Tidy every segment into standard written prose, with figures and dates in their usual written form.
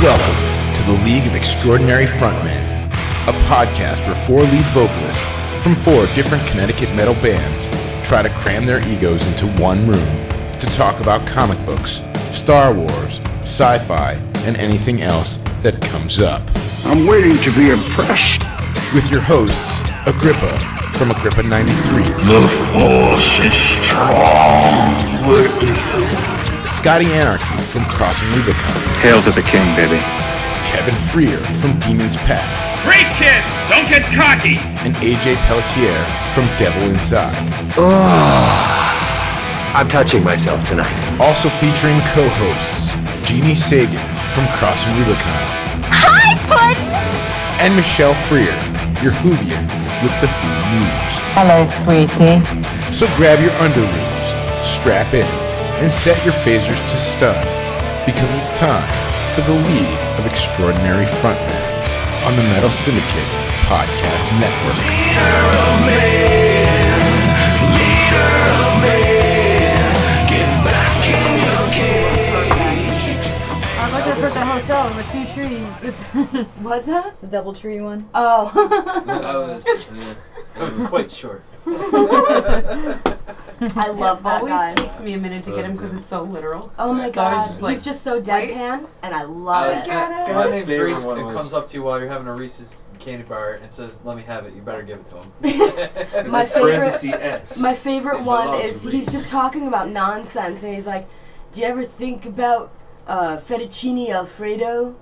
Welcome to the League of Extraordinary Frontmen, a podcast where 4 lead vocalists from 4 different Connecticut metal bands try to cram their egos into one room to talk about comic books, Star Wars, sci-fi, and anything else that comes up. I'm waiting to be impressed. With your hosts, Agrippa from Agrippa 93. The Force is strong with you. Scotty Anarchy from Crossing Rubicon. Hail to the king, baby. Kevin Frear from Demon's Pass. Great kid! Don't get cocky! And AJ Pelletier from Devil Inside. I'm touching myself tonight. Also featuring co-hosts Jeanne Sagan from Crossing Rubicon. Hi, Puddin'! And Michelle Frear, your Whovian with the Who News. Hello, sweetie. So grab your underoos, strap in, and set your phasers to stun, because it's time for the League of Extraordinary Frontmen on the Metal Syndicate Podcast Network. I'm looking for the hotel with 2 trees. What's that? The double tree one. Oh. I was quite short. I love that always guy. takes me a minute to get him because it's so literal. Oh my So I was god. just like, He's just so wait. deadpan, and I love it. My name's favorite Reese. It one was- comes up to you while you're having a Reese's candy bar and says, "Let me have it. You better give it to him." My Parenthesis S. My favorite It one belongs is to he's Reese. just talking about nonsense, and he's like, "Do you ever think about fettuccine alfredo?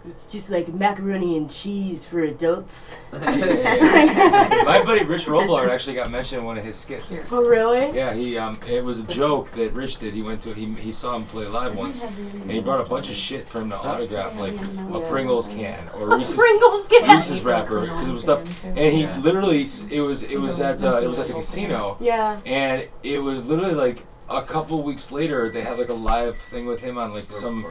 It's just like macaroni and cheese for adults." My buddy Rich Roblard actually got mentioned in one of his skits. Oh really? Yeah, he it was a joke that Rich did. He went to he saw him play live once, and he brought a bunch of shit for him to autograph, like a Pringles can or Reese's Pringles can. Reese's wrapper, because it was stuff. And he literally it was at the casino, Yeah. and it was literally like a couple weeks later they had like a live thing with him on like some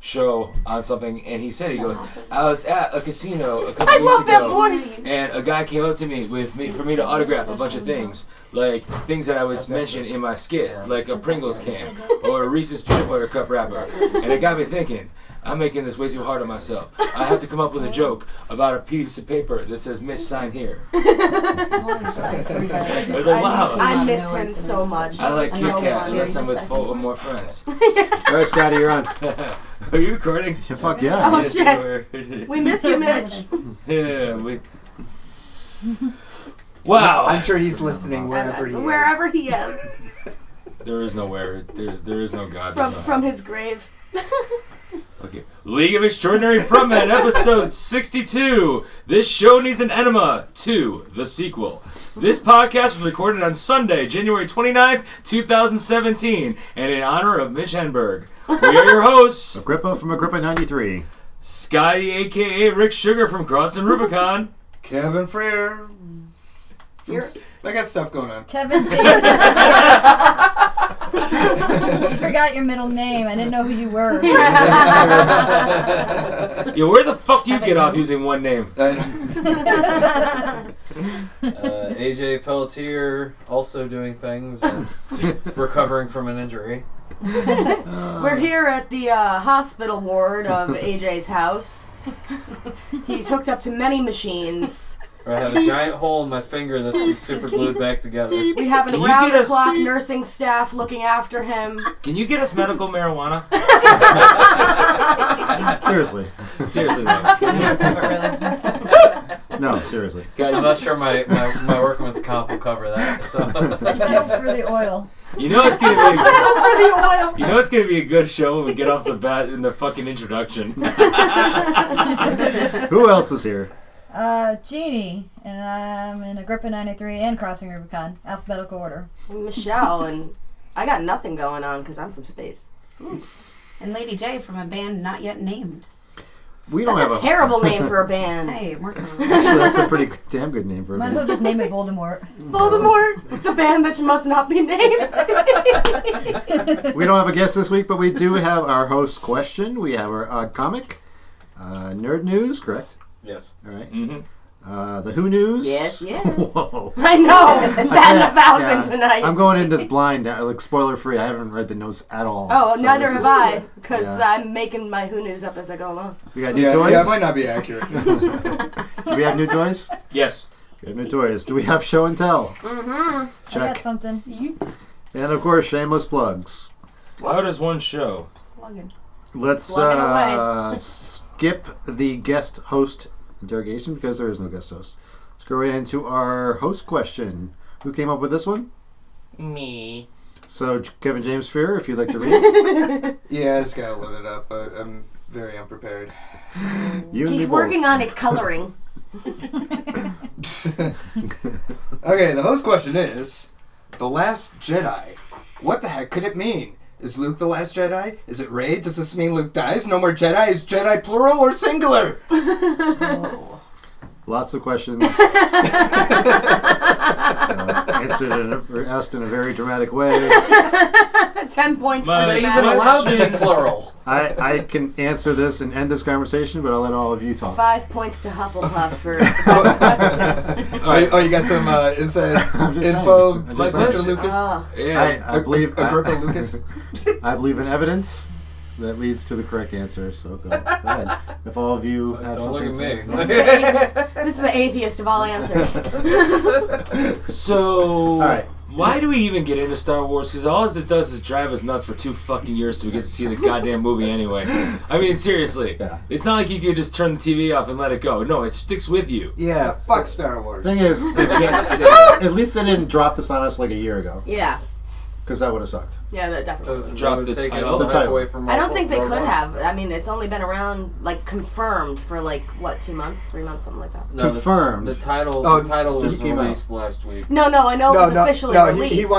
show on something, and he goes, I was at a casino a couple I weeks love that ago, voice. and a guy came up to me for me to autograph a bunch of things, like things that I was mentioned in my skit, like a Pringles can or a Reese's peanut butter cup wrapper, and it got me thinking, I'm making this way too hard on myself. I have to come up with a joke about a piece of paper that says Mitch sign here. I was like, wow. I miss him so much. I like He Kit was so Kat funny. unless I'm with 4 or more friends. All right, Scotty, you're on. Are you recording? Yeah, fuck yeah. Oh Yes, shit. you are. We miss you, Mitch. Yeah, we. Wow. I'm sure he's listening wherever he is. Wherever he is. There is nowhere. There is no God. From his grave. Okay. League of Extraordinary Frontmen, episode 62. This show needs an Enema 2, the sequel. This podcast was recorded on Sunday, January 29th, 2017, and in honor of Mitch Henberg. We are your hosts, Agrippa from Agrippa 93. Scotty, a.k.a. Rick Sugar from Crossing Rubicon. Kevin Frear. I got stuff going on. Kevin James. You forgot your middle name. I didn't know who you were. Yo, where the fuck do you get off using one name? AJ Pelletier also doing things and recovering from an injury. We're here at the hospital ward of AJ's house. He's hooked up to many machines. I have a giant hole in my finger that's been super glued back together. We have an Can you get us- around-the-clock nursing staff looking after him. Can you get us medical marijuana? Seriously. Seriously, though. No, seriously. I'm not sure my workman's comp will cover that. So I settled for the oil. You know it's gonna be. For the oil. You know it's gonna be a good show when we get off the bat in the fucking introduction. Who else is here? Jeanne, and I'm in Agrippa 93 and Crossing Rubicon, alphabetical order. Michelle, and I got nothing going on because I'm from space. And Lady J from a band not yet named. We don't That's have a terrible name for a band. Hey, I'm working on Actually, that's a pretty damn good name for a Might as well band. just name it Voldemort. Voldemort, the band that must not be named. We don't have a guest this week, but we do have our host question. We have our odd comic, nerd news, correct? yes. All right. Mm-hmm. The Who News? Yes. Whoa. I know. I'm batting 1,000 tonight. I'm going in this blind, like spoiler free. I haven't read the notes at all. Oh, so neither have I, because yeah. I'm making my Who News up as I go along. We got new toys? Yeah, it might not be accurate. Do we have new toys? Yes. We have new toys. Do we have show and tell? I Check. got something. And of course, shameless plugs. How does one show? Plugging. Let's Plug it skip the guest host interrogation because there is no guest host. Let's go right into our host question. Who came up with this one? Me. So, Kevin James Frear, if you'd like to read. Yeah, I just gotta load it up, but I'm very unprepared. He's working on it coloring. Okay, the host question is, The Last Jedi. What the heck could it mean? Is Luke the last Jedi? Is it Rey? Does this mean Luke dies? No more Jedi? Is Jedi plural or singular? Lots of questions. Asked in a very dramatic way. 10 points for Are the they even battle. allowed to be plural? I can answer this and end this conversation, but I'll let all of you talk. 5 points to Hufflepuff for... Oh, you got some inside info, Mr. Lucas? I believe Lucas? I believe in evidence that leads to the correct answer. So go ahead. If all of you have Don't something look at me. This is the atheist of all answers. So, all right. Why do we even get into Star Wars? Because all it does is drive us nuts for 2 fucking years till we get to see the goddamn movie anyway. I mean, seriously. Yeah. It's not like you can just turn the TV off and let it go. No, it sticks with you. Yeah, fuck Star Wars. Thing is, You can't say at least they didn't drop this on us like a year ago, Yeah. because that would have sucked. Yeah, that definitely. Drop the title. The title. Away from I don't think they Rogue could One. have. I mean, it's only been around, like, confirmed for, like, what, 2 months? 3 months? Something like that. No, Confirmed. The title, Oh, the title just was came out. released last week. No, I know it was officially released.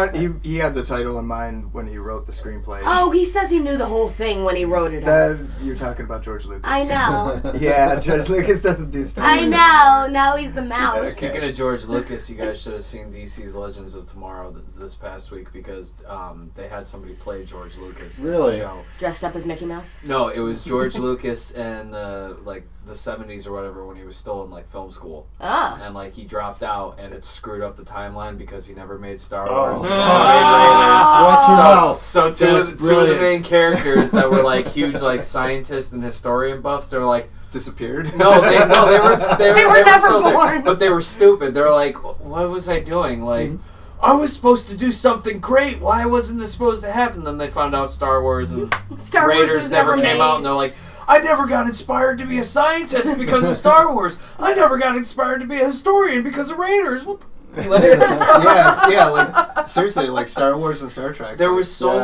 He had the title in mind when he wrote the screenplay. Oh, he says he knew the whole thing when he wrote it up. You're talking about George Lucas. I know. Yeah, George Lucas doesn't do Star I Wars. know. Now he's the mouse. Speaking of George Lucas, you guys should have seen DC's Legends of Tomorrow this past week because they had somebody play George Lucas in Really? the show. Dressed up as Mickey Mouse? No, it was George Lucas in the 70s or whatever when he was still in like film school. Ah. And like he dropped out and it screwed up the timeline because he never made Star Oh. Wars. Watch your mouth. So two That's of the brilliant. main characters that were like huge like scientists and historian buffs, they were like Disappeared? they were never still there, born. but they were stupid. They were like, what was I doing? Like I was supposed to do something great. Why wasn't this supposed to happen? Then they found out Star Wars and Star Wars Raiders was never never came made. out, and they're like, I never got inspired to be a scientist because of Star Wars. I never got inspired to be a historian because of Raiders. What the Like seriously, like Star Wars and Star Trek. There was so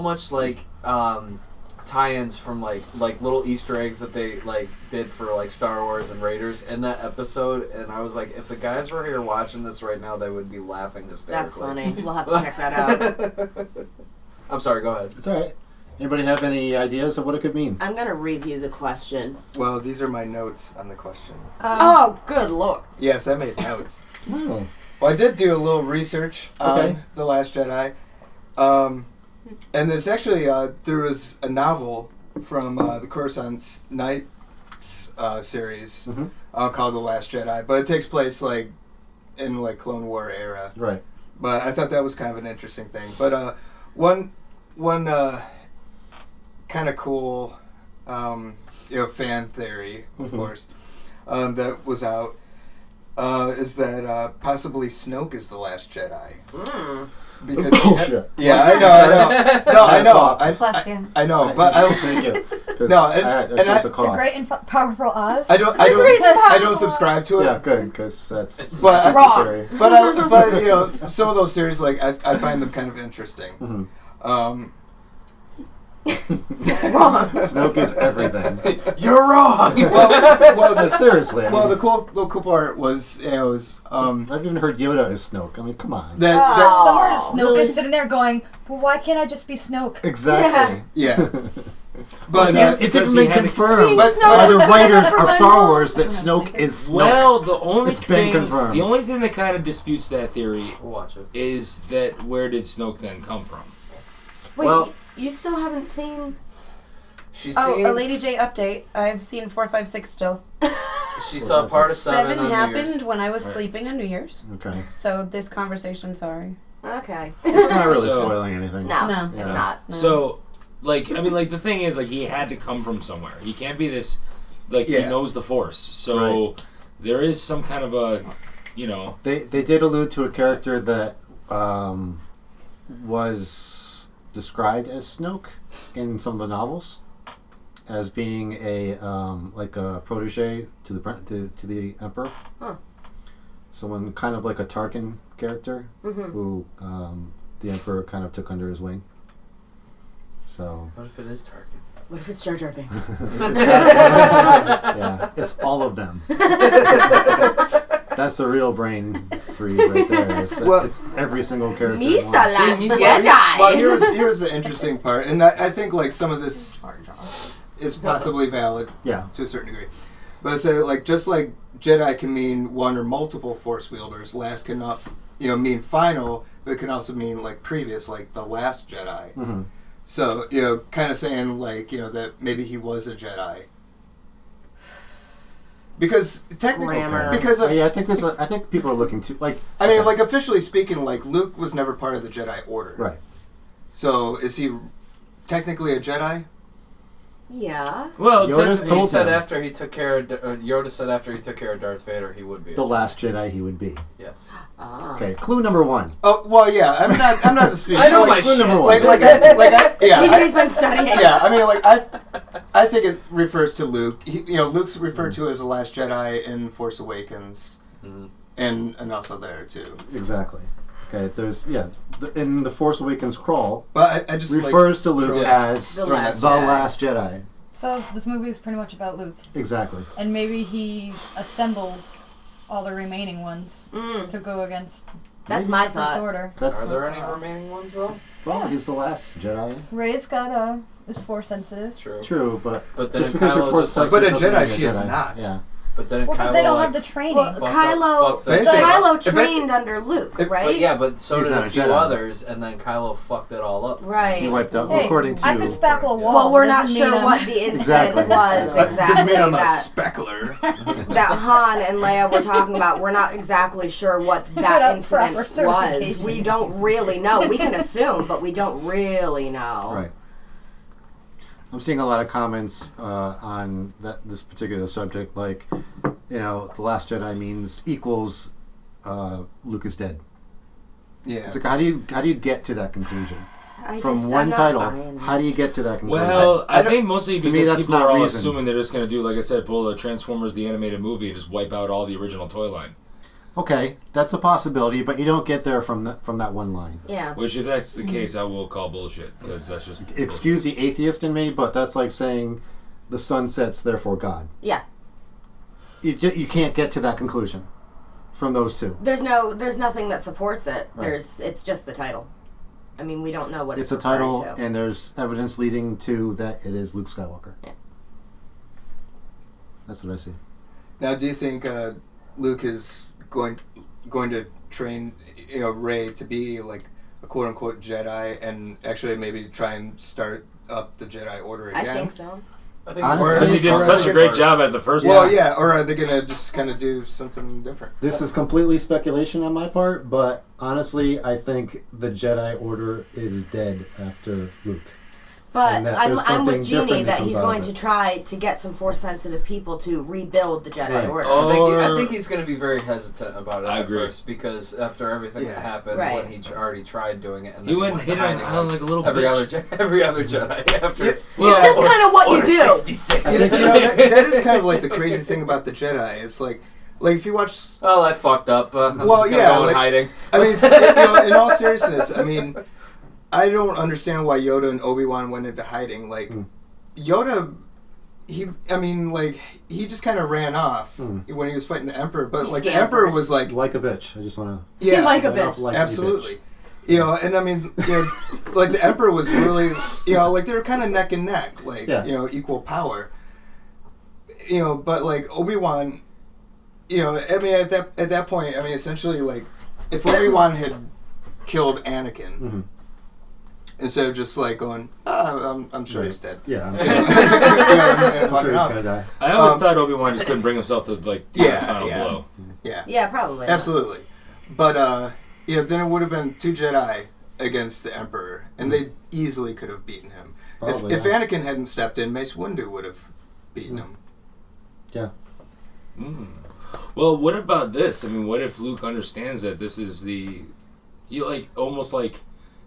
much like tie-ins from like little Easter eggs that they like did for like Star Wars and Raiders in that episode, and I was like, if the guys were here watching this right now, they would be laughing hysterically. That's funny. We'll have to check that out. I'm sorry, go ahead. It's all right. Anybody have any ideas of what it could mean? I'm going to review the question. Well, these are my notes on the question. Oh, good lord. Yes, I made notes. Oh. Well, I did do a little research on The Last Jedi. And there's actually, there was a novel from the Coruscant Nights series called The Last Jedi, but it takes place like in like Clone War era. Right. But I thought that was kind of an interesting thing. But one kind of cool fan theory, of course, that was out is that possibly Snoke is the last Jedi. Because bullshit. Yeah, I know. No, I know. Plus, yeah. I know, but I don't. Thank you. No, The great and powerful Oz. I don't subscribe to it. Yeah, good, because that's But wrong. theory. but you know, some of those series like I find them kind of interesting. Snoke is everything. You're wrong. Well, seriously. I Well, mean, the cool part was I've even heard Yoda is Snoke. I mean, come on. Somewhere Snoke really? is sitting there going, well, why can't I just be Snoke? Exactly. Yeah. But it's even been confirmed But- by the writers Never of mind. Star Wars that Snoke is Snoke. Well, the only It's been confirmed. The only thing that kind of disputes that theory We'll watch it. is that where did Snoke then come from? Wait, Well- you still haven't seen... She's Oh, seen a Lady J update. I've seen 4, 5, 6 still. She saw part of 7 on New happened Year's. when I was sleeping on New Year's. Okay. So this conversation, sorry. Okay. It's not really spoiling anything. No, it's not. No. So, like, I mean, like, the thing is, like, he had to come from somewhere. He can't be this, like, he knows the Force. So, there is some kind of a, you know... They did allude to a character that was described as Snoke in some of the novels as being a like a protege to the Emperor. Huh. Someone kind of like a Tarkin character who the Emperor kind of took under his wing. So. What if it is Tarkin? What if it's Jar Jar Binks? Yeah, it's all of them. That's the real brain freeze right there. It's every single character. Misa Last Jedi. Well, here's the interesting part, and I think like some of this is possibly valid, to a certain degree. But I say like just like Jedi can mean one or multiple Force wielders, last can not, mean final, but it can also mean like previous, like the Last Jedi. Mm-hmm. So kind of saying like that maybe he was a Jedi. Because technically, I think people are looking to like. I mean, like officially speaking, like Luke was never part of the Jedi Order, right? So is he technically a Jedi? Yeah. Well, Yoda said after he took care of Darth Vader, he would be the Last Jedi. He would be. Yes. Okay. Clue number 1. Oh well, yeah. I'm not disputing. I know my clue shit. Number 1. He's been studying. Yeah, I mean, like I think it refers to Luke. Luke's referred to as the Last Jedi in Force Awakens, and also there too. Exactly. Okay. There's in the Force Awakens crawl, but I just refers to Luke as the Last Jedi. So this movie is pretty much about Luke. Exactly. And maybe he assembles all the remaining ones to go against. That's my First thought. Order. Are there any remaining ones though? Well, he's the Last Jedi. Rey's is Force sensitive. True, but then just because you're Force sensitive, but a Jedi, she is not. Yeah. But then because they don't have the training. Well, Kylo trained under Luke, right? But so He's did not a a few Jedi. others, and then Kylo fucked it all up. Right. He wiped out, Hey, according to... I could spackle a wall. Well, we're not Doesn't sure mean what I'm- the incident Exactly. was exactly. Doesn't mean I'm a that speckler. that Han and Leia were talking about. We're not exactly sure what that up incident proper was. certification. We don't really know. We can assume, but we don't really know. Right. I'm seeing a lot of comments on this particular subject, like, the Last Jedi equals Luke is dead. Yeah. It's like, how do you get to that conclusion? From one I'm not title, buying how do you get to that conclusion? Well, I think mostly to me, because that's people not are all reason. assuming they're just going to do, like I said, pull the Transformers the animated movie and just wipe out all the original toy line. Okay, that's a possibility, but you don't get there from that one line. Yeah. Which, if that's the case, I will call bullshit, because that's just... Excuse the atheist in me, but that's like saying the sun sets, therefore God. Yeah. You can't get to that conclusion from those two. There's nothing that supports it. Right. It's just the title. I mean, we don't know what It's it's a title, referring to. and there's evidence leading to that it is Luke Skywalker. Yeah. That's what I see. Now, do you think Luke is going to train Rey to be like a quote unquote Jedi and actually maybe try and start up the Jedi Order again? I think so. I think Honestly, he did such a great job at the first one. Well, yeah, or are they gonna just kind of do something different? This is completely speculation on my part, but honestly, I think the Jedi Order is dead after Luke. But And that I'm there's something with Jeannie different that that comes he's out of going it. to try to get some Force-sensitive people to rebuild the Jedi Right. Order. I think he's going to be very hesitant about it I at agree. first because after everything that happened, Right. when he already tried doing it, and He then went and hit on hiding like a little every bitch. every other Jedi after. It's just kind of what you do. 66. That is kind of like the crazy thing about the Jedi. It's like if you watch. Well, I fucked up. I'm Well, just gonna yeah, go in like- hiding. I mean, in all seriousness, I mean, I don't understand why Yoda and Obi-Wan went into hiding. Like, Yoda, he just kind of ran off when he was fighting the Emperor. But, He like, the scampered. Emperor was like... Like a bitch. I just want to... Yeah, Like a bitch. absolutely. And I mean, like, the Emperor was really, like, they were kind of neck and neck. Like, equal power. But, like, Obi-Wan, I mean, at that point, I mean, essentially, like, if Obi-Wan had killed Anakin... instead of just like going, I'm sure he's dead. Yeah, I'm I'm sure he's gonna die. I always thought Obi-Wan just couldn't bring himself to like the final blow. Yeah, probably. Absolutely. But then it would have been 2 Jedi against the Emperor, and they easily could have beaten him. Probably, if Anakin hadn't stepped in, Mace Windu would have beaten him. Yeah. Well, what about this? I mean, what if Luke understands that this is almost like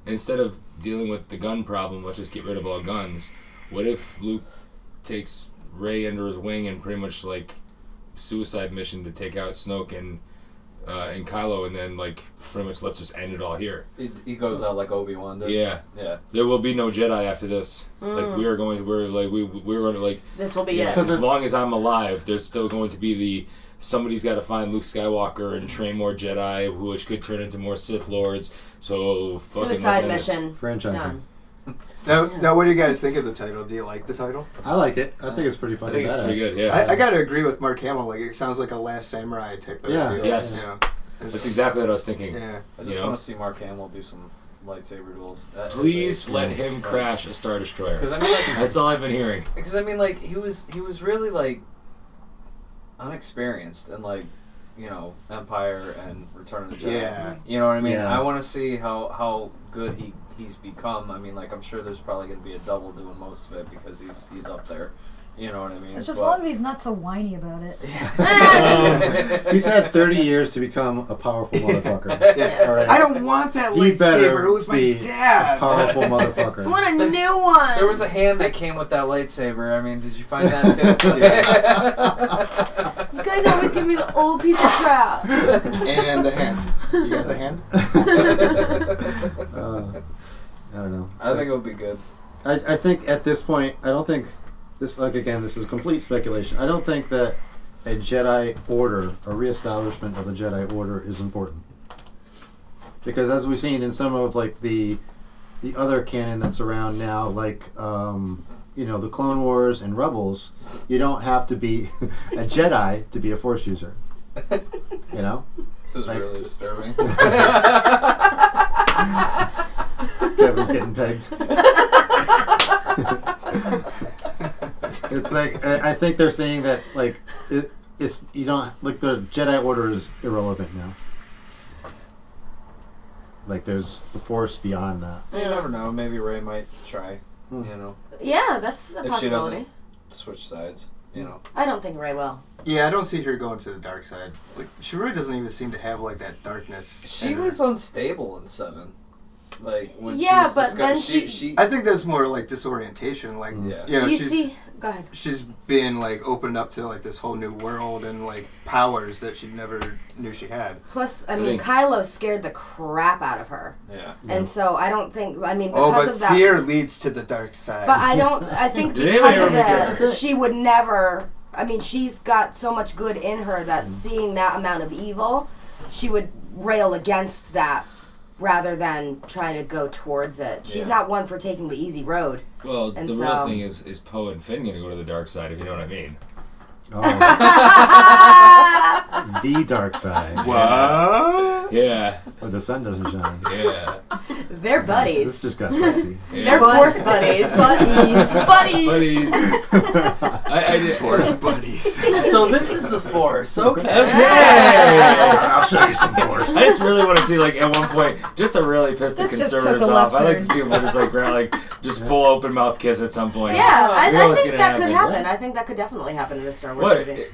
instead of dealing with the gun problem, let's just get rid of all guns. What if Luke takes Rey under his wing and pretty much like suicide mission to take out Snoke and Kylo, and then like pretty much let's just end it all here. He goes out like Obi-Wan did. Yeah. There will be no Jedi after this. Like we're going to like this will be it. As long as I'm alive, there's still going to be somebody's got to find Luke Skywalker and train more Jedi, which could turn into more Sith Lords. So suicide mission. Franchising. Now, what do you guys think of the title? Do you like the title? I like it. I think it's pretty funny. I think it's pretty good. Yeah. I gotta agree with Mark Hamill. Like it sounds like a Last Samurai type of deal. Yes. That's exactly what I was thinking. Yeah. I just want to see Mark Hamill do some lightsaber duels. Please let him crash a Star Destroyer. Because I mean, like, that's all I've been hearing. Because I mean, like he was really like unexperienced in like Empire and Return of the Jedi. Yeah. You know what I mean? Yeah. I want to see how good he's become. I mean, like I'm sure there's probably going to be a double doing most of it because he's up there. You know what I mean? It's just as long as he's not so whiny about it. He's had 30 years to become a powerful motherfucker. Yeah. All right. I don't want that He better lightsaber. It was my be dad's. a powerful motherfucker. I want a new one. There was a hand that came with that lightsaber. I mean, did you find that too? You guys always give me the old piece of crap. And the hand. You got the hand? I don't know. I think it would be good. I think at this point, I don't think this. Like again, this is complete speculation. I don't think that a Jedi Order, a reestablishment of the Jedi Order, is important. Because as we've seen in some of like the other canon that's around now, like the Clone Wars and Rebels, you don't have to be a Jedi to be a Force user. You know? This is really disturbing. Kevin's getting pegged. It's like I think they're saying that like it's you don't like the Jedi Order is irrelevant now. Like there's the Force beyond that. You never know. Maybe Rey might try. You know. Yeah, that's a if possibility. She doesn't switch sides. You know. I don't think Rey will. Yeah, I don't see her going to the dark side. Like she really doesn't even seem to have like that darkness. She was unstable in 7. Like when yeah, she was but then she I think that's more like disorientation. Like go ahead. She's being like opened up to like this whole new world and like powers that she never knew she had. Plus, I mean, Kylo scared the crap out of her. Yeah. And so I don't think. I mean, because of that. Fear leads to the dark side. But I don't. I think because of that, she would never. I mean, she's got so much good in her that seeing that amount of evil, she would rail against that rather than trying to go towards it. She's not one for taking the easy road. Well, the real thing is Poe and Finn going to go to the dark side, if you know what I mean. Oh. The dark side. What? Yeah. Where the sun doesn't shine. Yeah. They're buddies. This just got sexy. Yeah. They're Force buddies. Buddies. Force buddies. So this is the Force. Okay. I'll show you some Force. I just really want to see, like, at one point, just to really piss the conservatives off. I like to see them just just full open mouth kiss at some point. Yeah, I think that could happen. I think that could definitely happen in the Star Wars movie.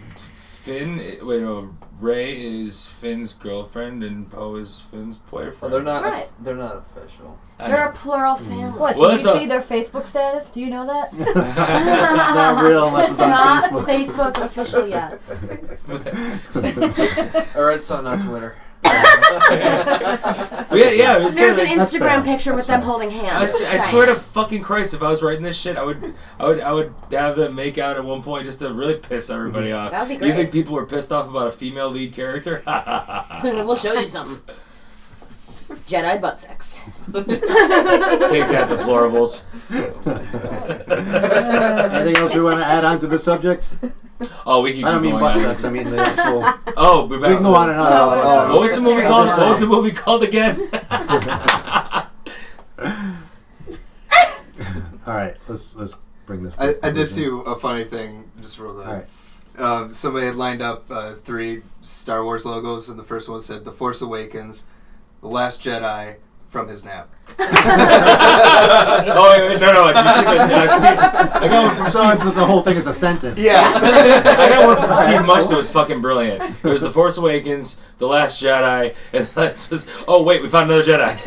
Rey is Finn's girlfriend and Poe is Finn's boyfriend. Well, they're not official. They're a plural family. What? Did you see their Facebook status? Do you know that? It's not real unless it's on Facebook. It's not Facebook official yet. Or it's on Twitter. There's an Instagram picture with them holding hands. I swear to fucking Christ, if I was writing this shit, I would have them make out at one point just to really piss everybody off. That would be great. You think people were pissed off about a female lead character? We'll show you something. Jedi butt sex. Take that, deplorables. Anything else we want to add on to the subject? Oh, we can. I don't mean butt sex. I mean the actual. Oh, we can go on and on. What was the movie called? What was the movie called again? All right, let's bring this. I did see a funny thing, just real quick. All right. Somebody had lined up 3 Star Wars logos, and the first one said "The Force Awakens," "The Last Jedi," from his nap. No. Did you see that? I got one from Steve. The whole thing is a sentence. Yes. I got one from Steve Mush that was fucking brilliant. It was The Force Awakens, The Last Jedi, and this was, oh wait, we found another Jedi.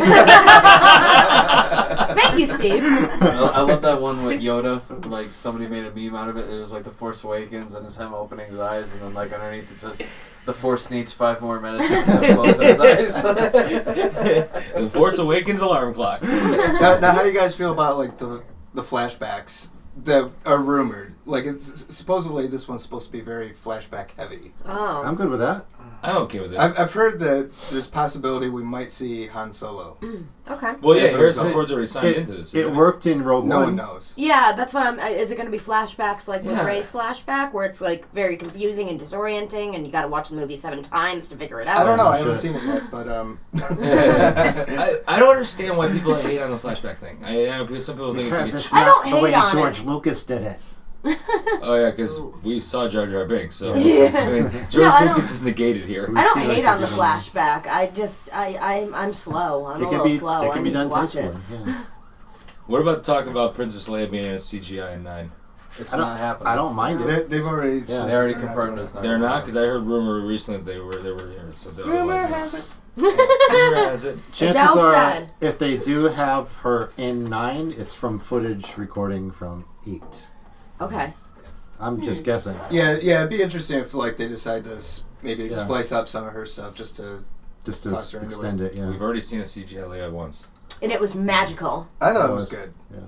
Thank you, Steve. I love that one with Yoda. Like, somebody made a meme out of it. It was like The Force Awakens, and it's him opening his eyes, and then like underneath it says, "The Force needs 5 more minutes," and he's closing his eyes. The Force Awakens alarm clock. Now, how do you guys feel about like the flashbacks that are rumored? Like, it's supposedly this one's supposed to be very flashback heavy. Oh. I'm good with that. I'm okay with it. I've heard that there's possibility we might see Han Solo. Okay. Well, yeah, Harrison Ford's already signed into this. It worked in Rogue One. No one knows. Yeah, that's what I'm. Is it going to be flashbacks like with Rey's flashback, where it's like very confusing and disorienting, and you got to watch the movie 7 times to figure it out? I don't know. I haven't seen it yet, but I don't understand why people hate on the flashback thing. I know some people think it's I don't the way hate on George it. Lucas did it. Oh yeah, because we saw Jar Jar Binks, so Yeah. I mean, George Lucas is negated here. I don't hate on the flashback. I'm slow. I'm a little slow. It can I be need done to watch it. tastefully. Yeah. What about talking about Princess Leia being in a CGI in 9? It's not happening. I don't mind it. they've already. They already confirmed it's not. They're not, because I heard rumor recently that they were here. So Rumor has it. Rumor has it. Chances Adele are, said. if they do have her in 9, it's from footage recording from 8. Okay. I'm just guessing. Yeah, it'd be interesting if like they decide to maybe Yeah. splice up some of her stuff just to toss her into extend it. Yeah. We've already seen a CGI Leia once. And it was magical. I thought it was good. Yeah.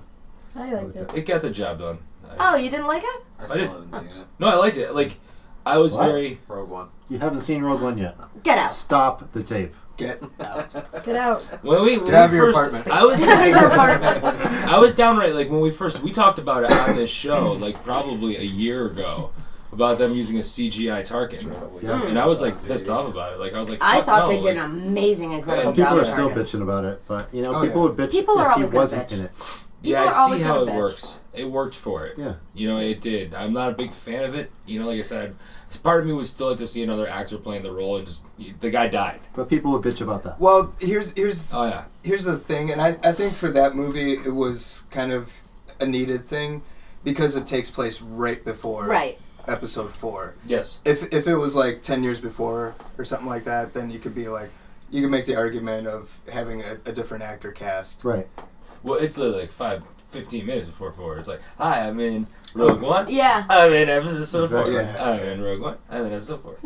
I liked it. It got the job done. Oh, you didn't like it? I still haven't seen it. No, I liked it. Like, I was What? very... Rogue One. You haven't seen Rogue One yet. Get out. Stop the tape. Get out. Get out. When Get out of your apartment. I was Get out of your apartment. I was downright, like, when we talked about it on this show, like, probably a year ago, about them using a CGI Tarkin. Yeah. And I was, like, pissed off about it. Like, I was like, I fuck thought no. they did like, an amazing, incredible People job. are with still Tarkin. bitching about it, but you know, Oh, people yeah. would bitch People are if always he gonna wasn't bitch. in it. Yeah, People are I see always how gonna it bitch. works. It worked for it. Yeah. You know, it did. I'm not a big fan of it. You know, like I said, part of me would still like to see another actor playing the role, and just the guy died. But people would bitch about that. Well, here's Oh yeah. here's the thing, and I think for that movie it was kind of a needed thing because it takes place right before Episode 4. Yes. If it was like 10 years before or something like that, then you could be like, you could make the argument of having a different actor cast. Right. Well, it's literally like 15 minutes before 4. It's like, hi, I'm in Rogue One. Yeah. I'm in Episode 4. Exactly. Yeah. I'm in Rogue One. I'm in Episode 4.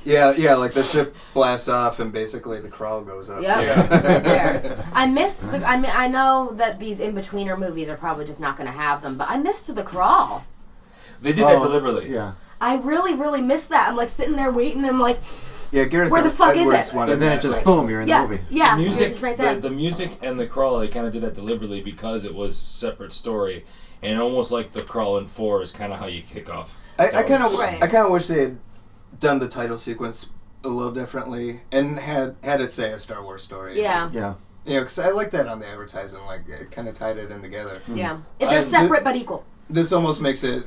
Yeah, like the ship blasts off and basically the crawl goes up. Yep. Right there. I missed the. I mean, I know that these in-betweener movies are probably just not going to have them, but I missed the crawl. They did that deliberately. Yeah. I really, really missed that. I'm like sitting there waiting, and I'm like, Yeah, Gareth where the fuck is Edwards it? wanted And then that. it just boom, you're in yeah, the movie. yeah, Music, you're just right there. the music and the crawl, they kind of did that deliberately because it was a separate story, and almost like the crawl in 4 is kind of how you kick off. I kind of Right. I kind of wish they had done the title sequence a little differently and had it say a Star Wars story. Yeah. Yeah. You know, because I like that on the advertising. Like, it kind of tied it in together. Yeah. If they're separate but equal. This almost makes it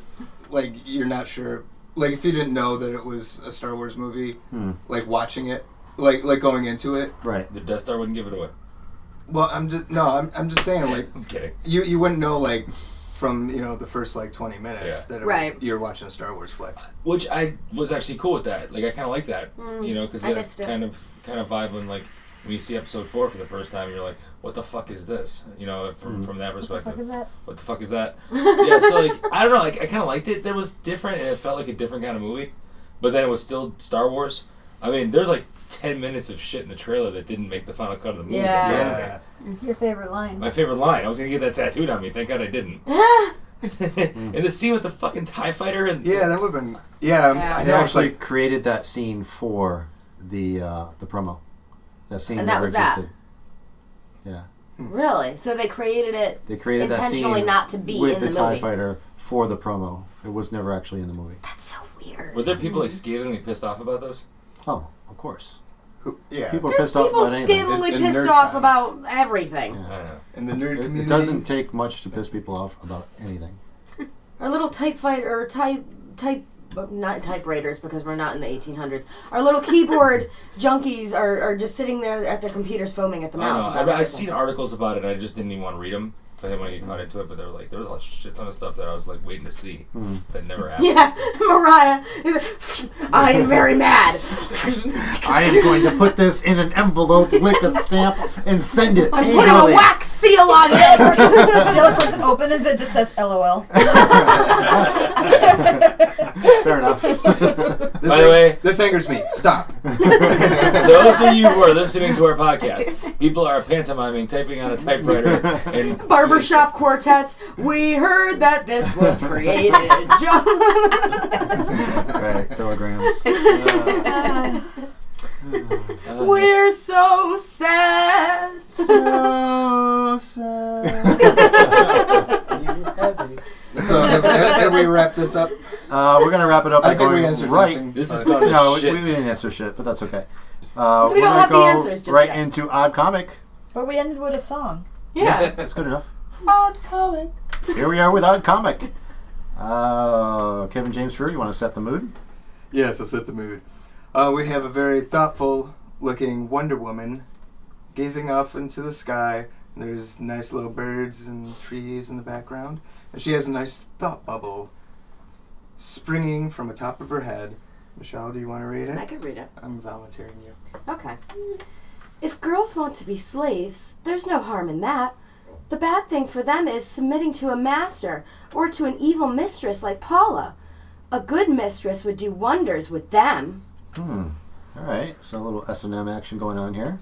like you're not sure. Like, if you didn't know that it was a Star Wars movie, like watching it, like going into it. Right. The Death Star wouldn't give it away. Well, I'm just saying, like, I'm kidding. You wouldn't know, like, from the first like 20 minutes that it Right. was, you're watching a Star Wars flick. Which I was actually cool with that. Like, I kind of like that. Because I that missed it. kind of vibe when, like, when you see Episode 4 for the first time, you're like, what the fuck is this? From that perspective. What the fuck is that? Yeah, so, like, I don't know. Like, I kind of liked it. That was different, and it felt like a different kind of movie. But then it was still Star Wars. I mean, there's, like, 10 minutes of shit in the trailer that didn't make the final cut of the movie. Yeah. Your favorite line. My favorite line. I was going to get that tattooed on me. Thank God I didn't. And the scene with the fucking TIE fighter. And Yeah, that would have been... Yeah, I They know. It's actually like... created that scene for the promo. That scene And that never was that? existed. Yeah. Really? So they created it They created that intentionally scene not to be with in the the TIE movie. fighter for the promo. It was never actually in the movie. That's so weird. Were there people, like, scathingly pissed off about this? Oh, of course. Yeah. People are There's pissed off people about anything. scandalously In pissed nerd off time. about everything. In the nerd community. It doesn't take much to piss people off about anything. Our little not typewriters because we're not in the 1800s. Our little keyboard junkies are just sitting there at their computers foaming at the mouth. I know. I've seen articles about it. I just didn't even want to read them. I didn't want to get caught into it, but there was a shit ton of stuff that I was like waiting to see that never happened. Yeah, Mariah is like, I am very mad. I am going to put this in an envelope, lick a stamp, and send it. I'm putting a wax seal on this. The other person opens it, just says LOL. Fair enough. By the way, this angers me. Stop. To those of you who are listening to our podcast, people are pantomiming, typing on a typewriter, and Barbershop quartets. We heard that this was created. Right, telegrams. We're so sad. So sad. So have we wrapped this up? We're gonna wrap it up by I think we going answered right. nothing. this is going to No, shit. we didn't answer shit, but that's okay. We we're don't gonna have the go answers just right yet. into Odd Comic. But we ended with a song. Yeah. That's good enough. Odd comic. Here we are with Odd Comic. Kevin James Frear, you want to set the mood? Yes, I'll set the mood. We have a very thoughtful-looking Wonder Woman gazing off into the sky. There's nice little birds and trees in the background. And she has a nice thought bubble springing from the top of her head. Michelle, do you want to read it? I could read it. I'm volunteering you. Okay. If girls want to be slaves, there's no harm in that. The bad thing for them is submitting to a master or to an evil mistress like Paula. A good mistress would do wonders with them. All right, so a little S&M action going on here.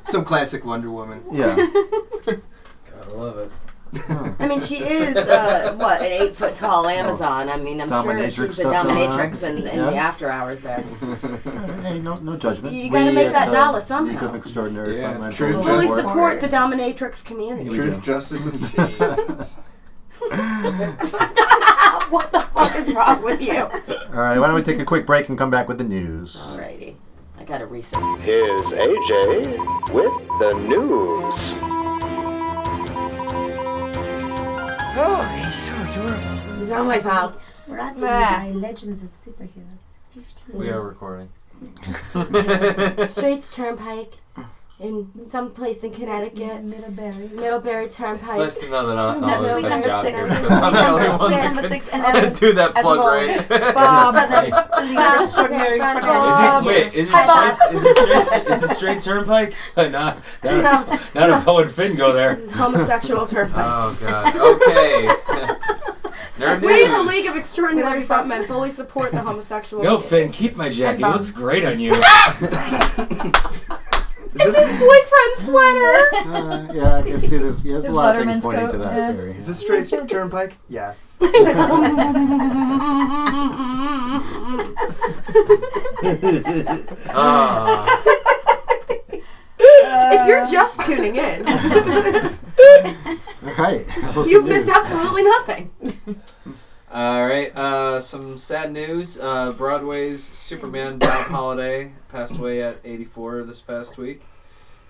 Some classic Wonder Woman. Yeah. Gotta love it. I mean, she is, an 8-foot tall Amazon. I mean, I'm sure Dominatrix she's a stuff going on. dominatrix in the after hours there. Hey, no judgment. You gotta make that dollar League somehow. of Extraordinary Yeah, Frontmen true. Folks Fully Network. support the dominatrix community. Truth, justice, and chains. What the fuck is wrong with you? All right, why don't we take a quick break and come back with the news? Alrighty. I gotta research. Here's AJ with the news. Oh, he's so adorable. She's on my phone. Brought to you by Legends of Superheroes 15. We are recording. Straits Turnpike in some place in Connecticut. Middlebury Turnpike. Nice to know that I'll No, always number have job six. here because I'm the only one that Number can 6 and I'm gonna do that as plug always. right. Bob. Extraordinary Is it straight turnpike? not a Poe and Finn go there. This is homosexual Turnpike. Oh god. Okay. Nerd We in the news. League of Extraordinary Frontmen fully support the homosexual. No, Finn, keep my jacket. It looks great on you. It's his boyfriend's sweater. Yeah, I can see this. Yeah, there's a His lot of things Letterman's pointing coat, to that yeah. area. Is this straight Turnpike? Yes. If you're just tuning in, All right, you've missed absolutely nothing. All right. Some sad news. Broadway's Superman Bob Holliday passed away at 84 this past week,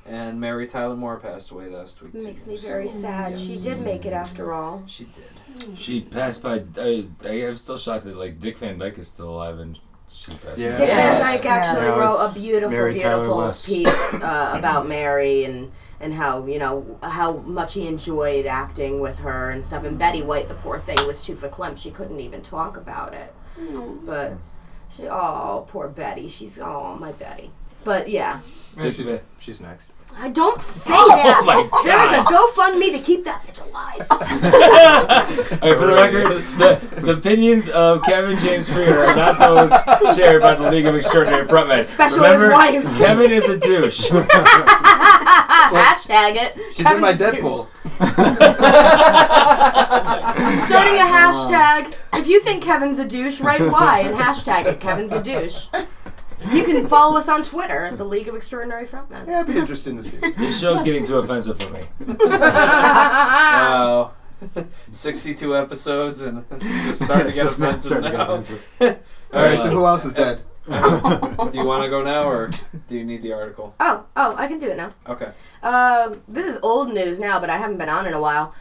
and Mary Tyler Moore passed away last week. Makes too. me very sad. Yes. She did make it after all. She did. She passed by. I'm still shocked that like Dick Van Dyke is still alive and she passed. Yeah. Dick Yes. Van Dyke actually Yeah. wrote a It's beautiful, Mary Tyler beautiful West. piece about Mary and how, how much he enjoyed acting with her and stuff. And Betty White, the poor thing, was too verklempt. She couldn't even talk about it. But poor Betty. She's, my Betty. But yeah. Yeah, she's next. I don't say that. my God. There's a GoFundMe to keep that bitch alive. All right, for the record, the opinions of Kevin James Frear are not those shared by the League of Extraordinary Frontmen. Especially his Remember, wife. Kevin is a douche. Hashtag it. She's Kevin's in my a douche. Deadpool. I'm starting a hashtag. If you think Kevin's a douche, write Y and hashtag it. Kevin's a douche. You can follow us on Twitter at the League of Extraordinary Frontmen. Yeah, it'd be interesting to see. This show's getting too offensive for me. Wow. 62 episodes and it's just starting to It's get just not offensive starting to get now. offensive. All right, so who else is dead? Do you want to go now, or do you need the article? Oh, I can do it now. Okay. This is old news now, but I haven't been on in a while.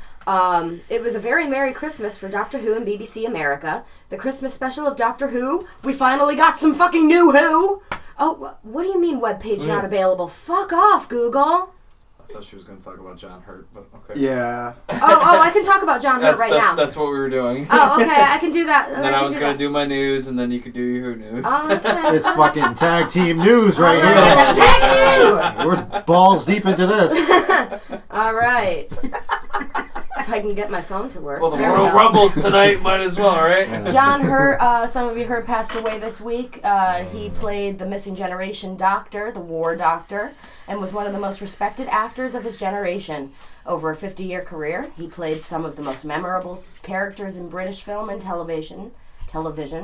It was a very Merry Christmas for Doctor Who and BBC America. The Christmas special of Doctor Who. We finally got some fucking new Who! Oh, what do you mean webpage not available? Fuck off, Google! I thought she was going to talk about John Hurt, but okay. Yeah. Oh, I can talk about John Hurt right now. That's what we were doing. Oh, okay, I can do that. And then I was going to do my news, and then you could do your news. Oh, okay. It's fucking tag team news right here. I'm tagging We're balls deep into this. All right. If I can get my phone to work. Well, the world rumbles tonight, might as well, right? John Hurt, some of you heard, passed away this week. He played the Missing Generation Doctor, the War Doctor, and was one of the most respected actors of his generation. Over a 50-year career, he played some of the most memorable characters in British film and television,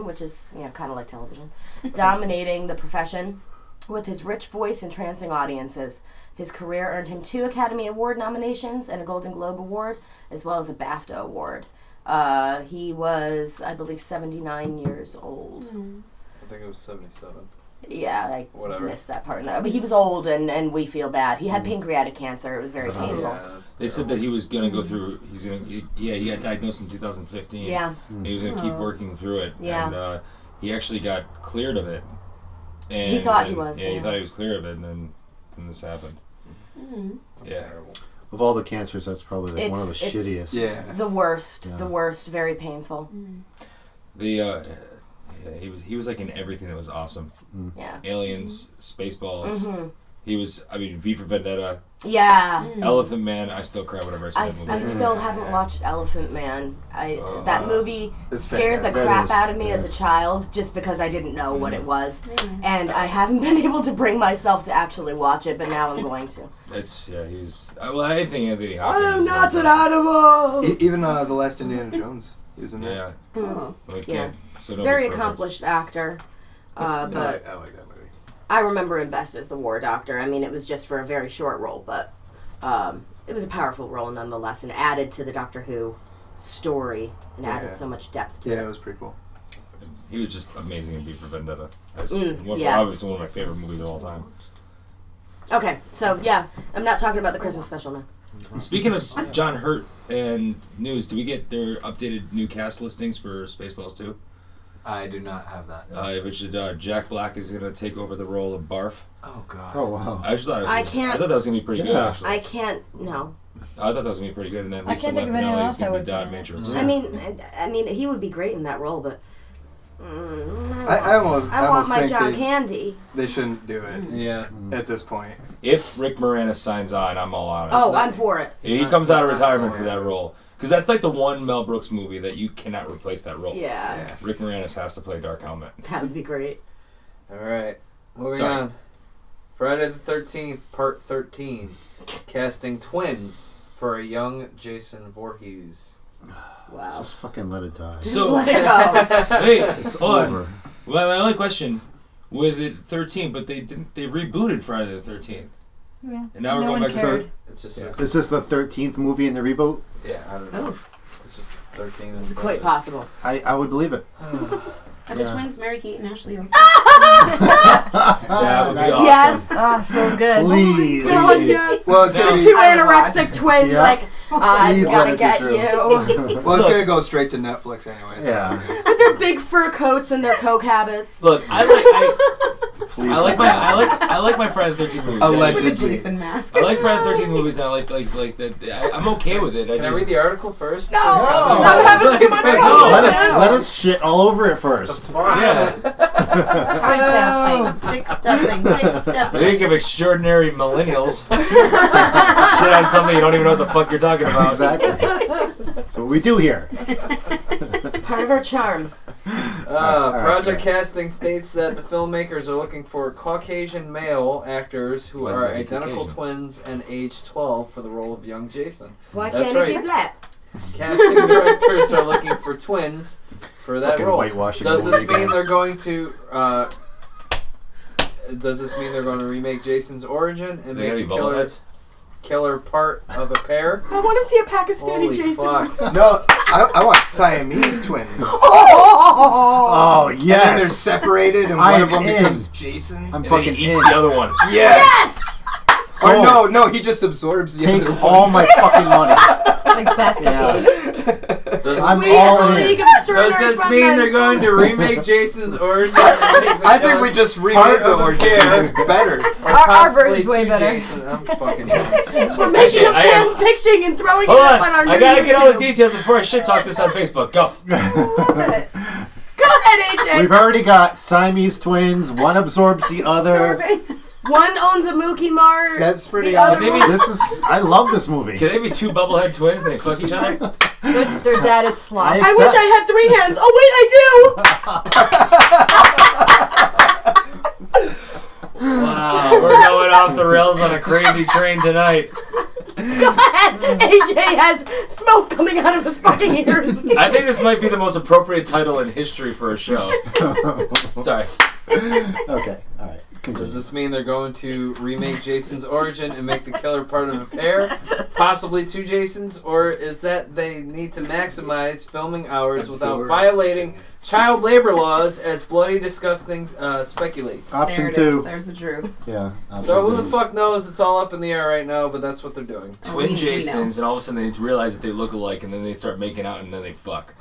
which is, kind of like television, dominating the profession with his rich voice entrancing audiences. His career earned him 2 Academy Award nominations and a Golden Globe Award, as well as a BAFTA Award. He was, I believe, 79 years old. I think it was 77. Yeah, I Whatever. missed that part. But he was old, and we feel bad. He had pancreatic cancer. It was very painful. Yeah, They said that he was gonna go through. He got diagnosed in 2015. Yeah. And he was gonna keep working through it. Yeah. And he actually got cleared of it. And He thought then- he was, Yeah, he yeah. thought he was clear of it, and then this happened. That's Yeah. terrible. Of all the cancers, that's probably like one of the It's- shittiest. Yeah. The worst. Yeah. The worst. Very painful. He was like in everything that was awesome. Yeah. Aliens, Spaceballs. Mm-hmm. He was, V for Vendetta, Yeah. Elephant Man. I still cry whenever I see that I movie. still haven't watched Elephant Man. That movie It's scared the fantastic. crap That is, out of me as yes. a child just because I didn't know what it was. And I haven't been able to bring myself to actually watch it, but now I'm going to. He was. I think Anthony I Hopkins. am is not like an animal! Even the last Indiana Jones, he was in there. Yeah. Oh. Like, Yeah. so nobody's Very perfect. accomplished actor. But I like that movie. I remember him best as the War Doctor. I mean, it was just for a very short role, but it was a powerful role nonetheless, and added to the Doctor Who story and added so much depth to Yeah, it. it was pretty cool. He was just amazing in V for Vendetta. Yeah. Obviously one of my favorite movies of all time. Okay, so yeah, I'm not talking about the Christmas special now. Speaking of John Hurt and news, do we get their updated new cast listings for Spaceballs 2? I do not have that. Which Jack Black is going to take over the role of Barf. Oh, God. Oh wow. I actually thought I can't- I thought that was going to be pretty good, Yeah. actually. I can't. No. I thought that was going to be pretty good, and then I Lisa can't think of anyone Lampanelli else is going that to be would Dot do Matrix. I mean, he would be great in that role, but I want my think John Candy. They shouldn't do it Yeah. at this point. If Rick Moranis signs on, I'm all on it. Oh, I'm for it. He comes out of retirement for that role. Because that's like the one Mel Brooks movie that you cannot replace that role. Yeah, Rick Moranis has to play Dark Helmet. that would be great. All right. Moving Sorry. on. Friday the 13th, Part 13. Casting twins for a young Jason Voorhees. Wow. Just fucking let it die. Just let it go. Wait, It's hold on. over. Well, my only question with it 13, but they rebooted Friday the 13th. Yeah. And now we're No going one back cared. to It's just, Is this the 13th movie in the reboot? yeah. I don't know. Oof. It's just 13. It's quite possible. I would believe it. Are the twins Mary-Kate and Ashley Olsen? That would be awesome. Yes. Oh, so good. Please. God, yes. Well, it's gonna be. Two anorexic twins, Yeah. like, I Please gotta let it be get true. you. Well, it's gonna go straight to Netflix anyways. Yeah. With their big fur coats and their coke habits. Look, I Please. like my Friday the 13th movies. With a Allegedly. Jason mask. I like Friday the 13th movies, and I like that. I'm okay with it. Can I read the article first? No, before I'm having too much No, fun. let us shit all over it first. Yeah. Podcasting. Dick stepping. I think of extraordinary millennials. Shit on something you don't even know what the fuck you're talking about. Exactly. That's what we do here. It's part of our charm. Project Casting states that the filmmakers are looking for Caucasian male actors who Why is are that identical Caucasian? twins and age 12 for the role of young Jason. Why That's can't it right. be black? Casting directors are looking for twins for that Fucking role. whitewashing Does the this movie mean again. they're going to? Does this mean they're going to remake Jason's origin and They gotta make be the killer bubbleheads. killer part of a pair. I want to see a Pakistani Holy Jason. fuck. No, I want Siamese twins. Oh yes. And then they're separated, and one I'm of them in. becomes Jason. I'm And fucking then he eats in. the other one. Yes. Sold. Or no, he just absorbs the Take other one. all my fucking money. Like basketball. I'm all in. Does this mean they're going to remake Jason's origin? I think we just remade the origin. It's better. Our version's way better. Jason. I'm fucking yes. We're making a fan fiction and throwing Hold it up on, on our I gotta YouTube. get all the details before I shit talk this on Facebook. Go. Go ahead, AJ. We've already got Siamese twins. One absorbs the other. One owns a Mookie Mart. That's pretty The other awesome. one- This is. I love this movie. Can they be two bubblehead twins and they fuck each other? Their dad is sloth. I wish I had 3 hands. Oh wait, I do. Wow, we're going off the rails on a crazy train tonight. Go ahead. AJ has smoke coming out of his fucking ears. I think this might be the most appropriate title in history for a show. Sorry. Okay. All right. Does this mean they're going to remake Jason's origin and make the killer part of a pair? Possibly 2 Jasons? Or is that they need to maximize filming hours without violating child labor laws, as Bloody Disgusting speculates? Option There it 2. is. There's the truth. Yeah. So who the fuck knows? It's all up in the air right now, but that's what they're doing. Twin Jasons, and all of a sudden they realize that they look alike, and then they start making out, and then they fuck.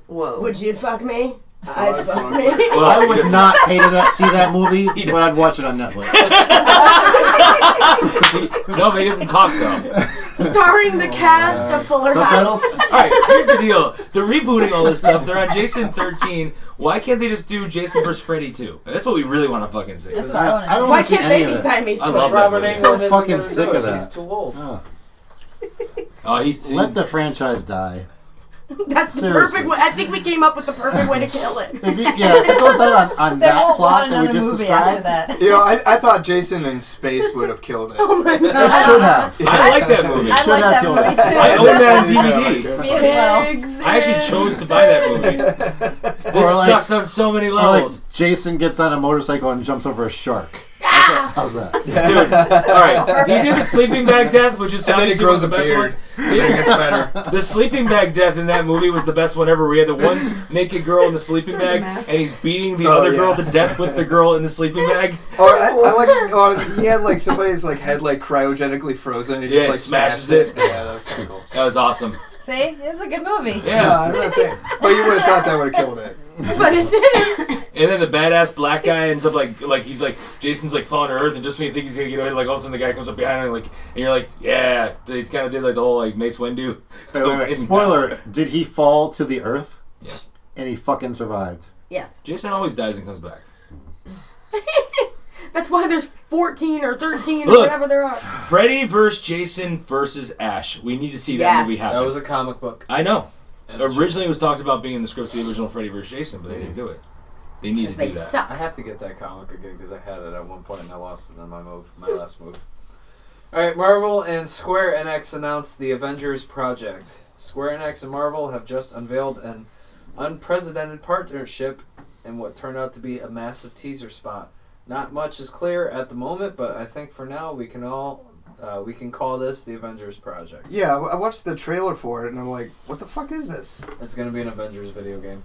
Whoa. Would you fuck me? I'd fuck me. Well, I would not pay to see that movie, but I'd watch it on Netflix. No, but he doesn't talk though. Starring the cast of Fuller Subtitles? House. Alright, here's the deal. They're rebooting all this stuff. They're on Jason 13. Why can't they just do Jason vs. Freddy 2? That's what we really want to fucking see. That's what I want to I don't Why want to see can't any they of be it. Siamese I twins? love Robert that. I'm so Englund fucking isn't sick gonna of do it. that. He's too old. Oh. Oh, he's Let the franchise die. That's the Seriously. perfect way. I think we came up with the perfect way to kill it. If it goes out on They that won't plot want that we another just movie after described, that. You know, I thought Jason in Space would have killed it. Oh my it god. should have. I like that movie. I Should like have that killed movie it. too. I own that on DVD. Me as well. I actually chose to buy that movie. This Or like- sucks on so many Or like levels. Jason gets on a motorcycle and jumps over a shark. How's that? Dude, alright. He did the sleeping bag death, which is And then he obviously one of grows the a best beard. ones. Then it gets better. The sleeping bag death in that movie was the best one ever. We had the one naked girl in the sleeping bag, and he's beating the other girl to death with the girl in the sleeping bag. Or I like, he had like somebody's like head like cryogenically frozen. And he Yeah, just like smashes it. Yeah, that was kind of cool. That was awesome. See? It was a good movie. Yeah. No, I'm not saying. But you would have thought that would have killed it. But it didn't. And then the badass black guy ends up like he's like Jason's like falling to earth, and just when you think he's gonna get away, like all of a sudden the guy comes up behind him, like, and you're like, yeah, they kind of did like the whole like Mace Windu. Wait. Spoiler: did he fall to the earth? Yeah. And he fucking survived. Yes. Jason always dies and comes back. That's why there's 14 or 13 or Look. whatever there are. Freddy versus Jason versus Ash. We need to see that Yes. movie happen. That was a comic book. I know. And it's- Originally, it was talked about being in the script of the original Freddy vs. Jason, but they didn't do it. They need to do They that. suck. I have to get that comic again because I had it at one point and I lost it in my last move. Alright, Marvel and Square Enix announced the Avengers Project. Square Enix and Marvel have just unveiled an unprecedented partnership in what turned out to be a massive teaser spot. Not much is clear at the moment, but I think for now we can call this the Avengers Project. Yeah, I watched the trailer for it and I'm like, what the fuck is this? It's going to be an Avengers video game.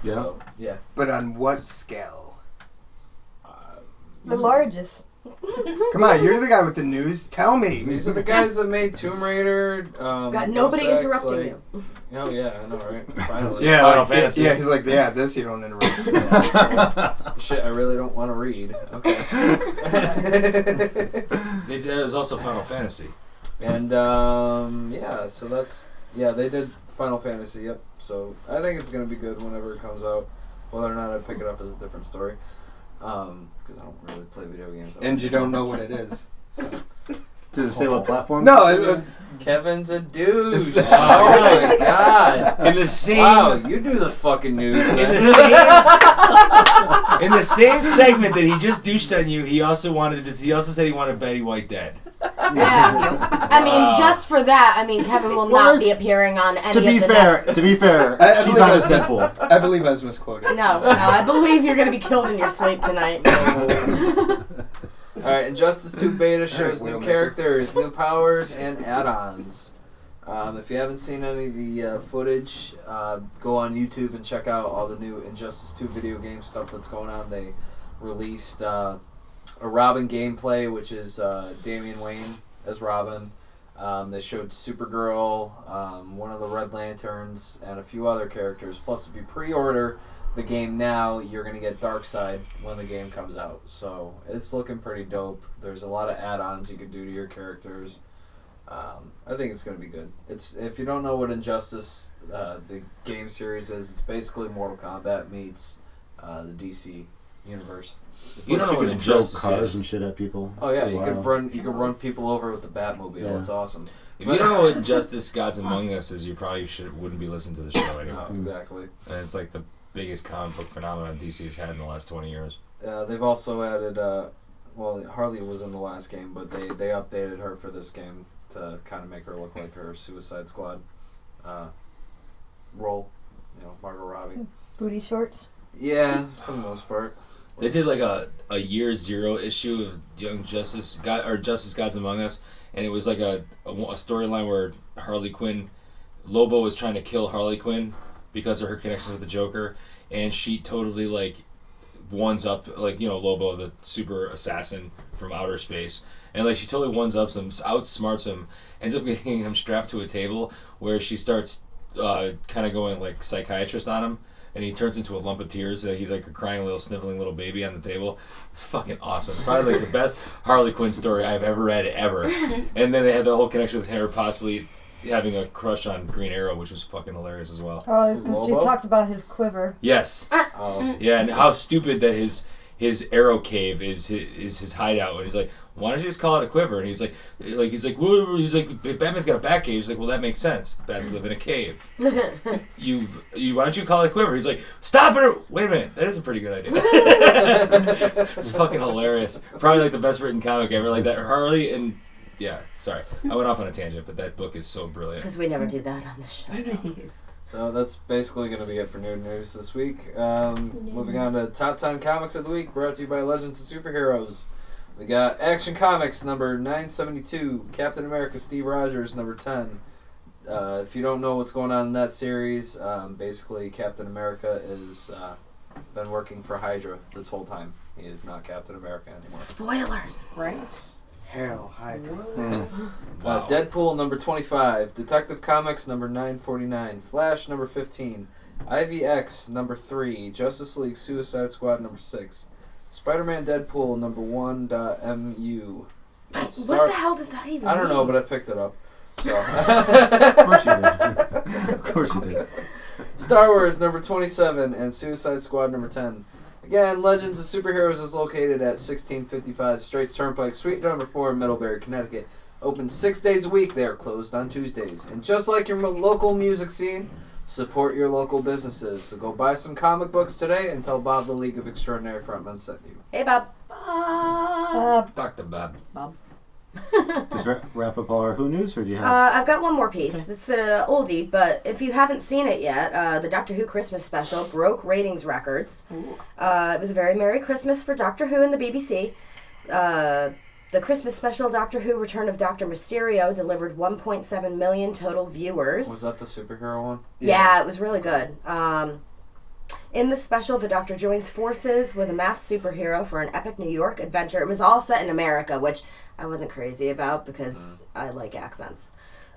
Yeah. So, yeah. But on what scale? The largest. Come on, you're the guy with the news. Tell me. These are the guys that made Tomb Raider. Got nobody Deus Ex, interrupting like- you. Oh yeah, I know, right? Finally. Yeah, Final like, Fantasy. yeah, he's like, yeah, this you don't interrupt. Shit, I really don't want to read. Okay. It was also Final Fantasy. And yeah, so they did Final Fantasy. Yep. So I think it's gonna be good whenever it comes out. Whether or not I pick it up is a different story. Because I don't really play video games. And you don't know what it is. Did it say what platform? No, Kevin's a douche. Oh my god. In the same Wow, you do the fucking news. in man. the same segment that he just douched on you, he also said he wanted Betty White dead. Yeah. I mean, just for that, Kevin will Well, not be appearing on any To be of the fair, next. to be fair, I she's believe on I his was Deadpool. I believe I was misquoted. No, I believe you're going to be killed in your sleep tonight. All Alright, Injustice 2 beta shows new characters, new powers, and add-ons. If you haven't seen any of the footage, go on YouTube and check out all the new Injustice 2 video game stuff that's going on. They released a Robin gameplay, which is Damian Wayne as Robin. They showed Supergirl, one of the Red Lanterns, and a few other characters. Plus, if you pre-order the game now, you're going to get Darkseid when the game comes out. So it's looking pretty dope. There's a lot of add-ons you can do to your characters. I think it's going to be good. It's if you don't know what Injustice, the game series is, it's basically Mortal Kombat meets the DC universe. You don't know what Injustice throw cars and shit at people. Oh yeah, you could run people over with the Batmobile. Yeah. It's awesome. If you don't know what Injustice Gods Among Us is, you probably wouldn't be listening to the show anyway. No, exactly. And it's like the biggest comic book phenomenon DC's had in the last 20 years. They've also added, well, Harley was in the last game, but they updated her for this game to kind of make her look like her Suicide Squad role. You know, Margot Robbie. Booty shorts? Yeah, for the most part. They did like a year zero issue of Young Justice Justice Gods Among Us, and it was like a storyline where Harley Quinn, Lobo was trying to kill Harley Quinn because of her connections with the Joker, and she totally like ones up, like, you know, Lobo, the super assassin from outer space, and like she totally ones ups him, outsmarts him, ends up getting him strapped to a table where she starts kind of going like psychiatrist on him. And he turns into a lump of tears. He's like a crying little sniveling little baby on the table. It's fucking awesome. Probably like the best Harley Quinn story I've ever read ever. And then they had the whole connection with her possibly having a crush on Green Arrow, which was fucking hilarious as well. Oh, she talks about his quiver. Yes. Oh. Yeah, and how stupid that his arrow cave is his hideout. And he's like, why don't you just call it a quiver? And he's like, Batman's got a bat cave. He's like, well, that makes sense. Bats live in a cave. Why don't you call it a quiver? He's like, stop it! Wait a minute, that is a pretty good idea. It's fucking hilarious. Probably like the best written comic ever. Like that Harley and yeah. Sorry, I went off on a tangent, but that book is so brilliant. Because we never do that on the show. So that's basically going to be it for Nerd News this week. Moving on to Top 10 Comics of the Week, brought to you by Legends of Superheroes. We got Action Comics number 972, Captain America Steve Rogers number 10. If you don't know what's going on in that series, basically Captain America is been working for Hydra this whole time. He is not Captain America anymore. Spoilers, right? Hell, Hydra. Wow. Deadpool number 25, Detective Comics number 949, Flash number 15, IVX number 3, Justice League Suicide Squad number 6, Spider-Man Deadpool number 1.mu. What the hell does that even mean? I don't know, but I picked it up. So. Of course you did. Of course you did. Star Wars number 27 and Suicide Squad number 10. Again, Legends of Superheroes is located at 1655 Straits Turnpike, Suite number 4, Middlebury, Connecticut. Open 6 days a week. They are closed on Tuesdays. And just like your local music scene, support your local businesses. So go buy some comic books today and tell Bob the League of Extraordinary Frontmen sent you. Hey, Bob. Dr. Bob. Just wrap up all our Who News, or do you have... I've got one more piece. Okay. It's an oldie, but if you haven't seen it yet, the Doctor Who Christmas special broke ratings records. It was a very Merry Christmas for Doctor Who and the BBC. The Christmas special Doctor Who Return of Dr. Mysterio delivered 1.7 million total viewers. Was that the superhero one? Yeah, it was really good. In the special, the Doctor joins forces with a masked superhero for an epic New York adventure. It was all set in America, which I wasn't crazy about because I like accents.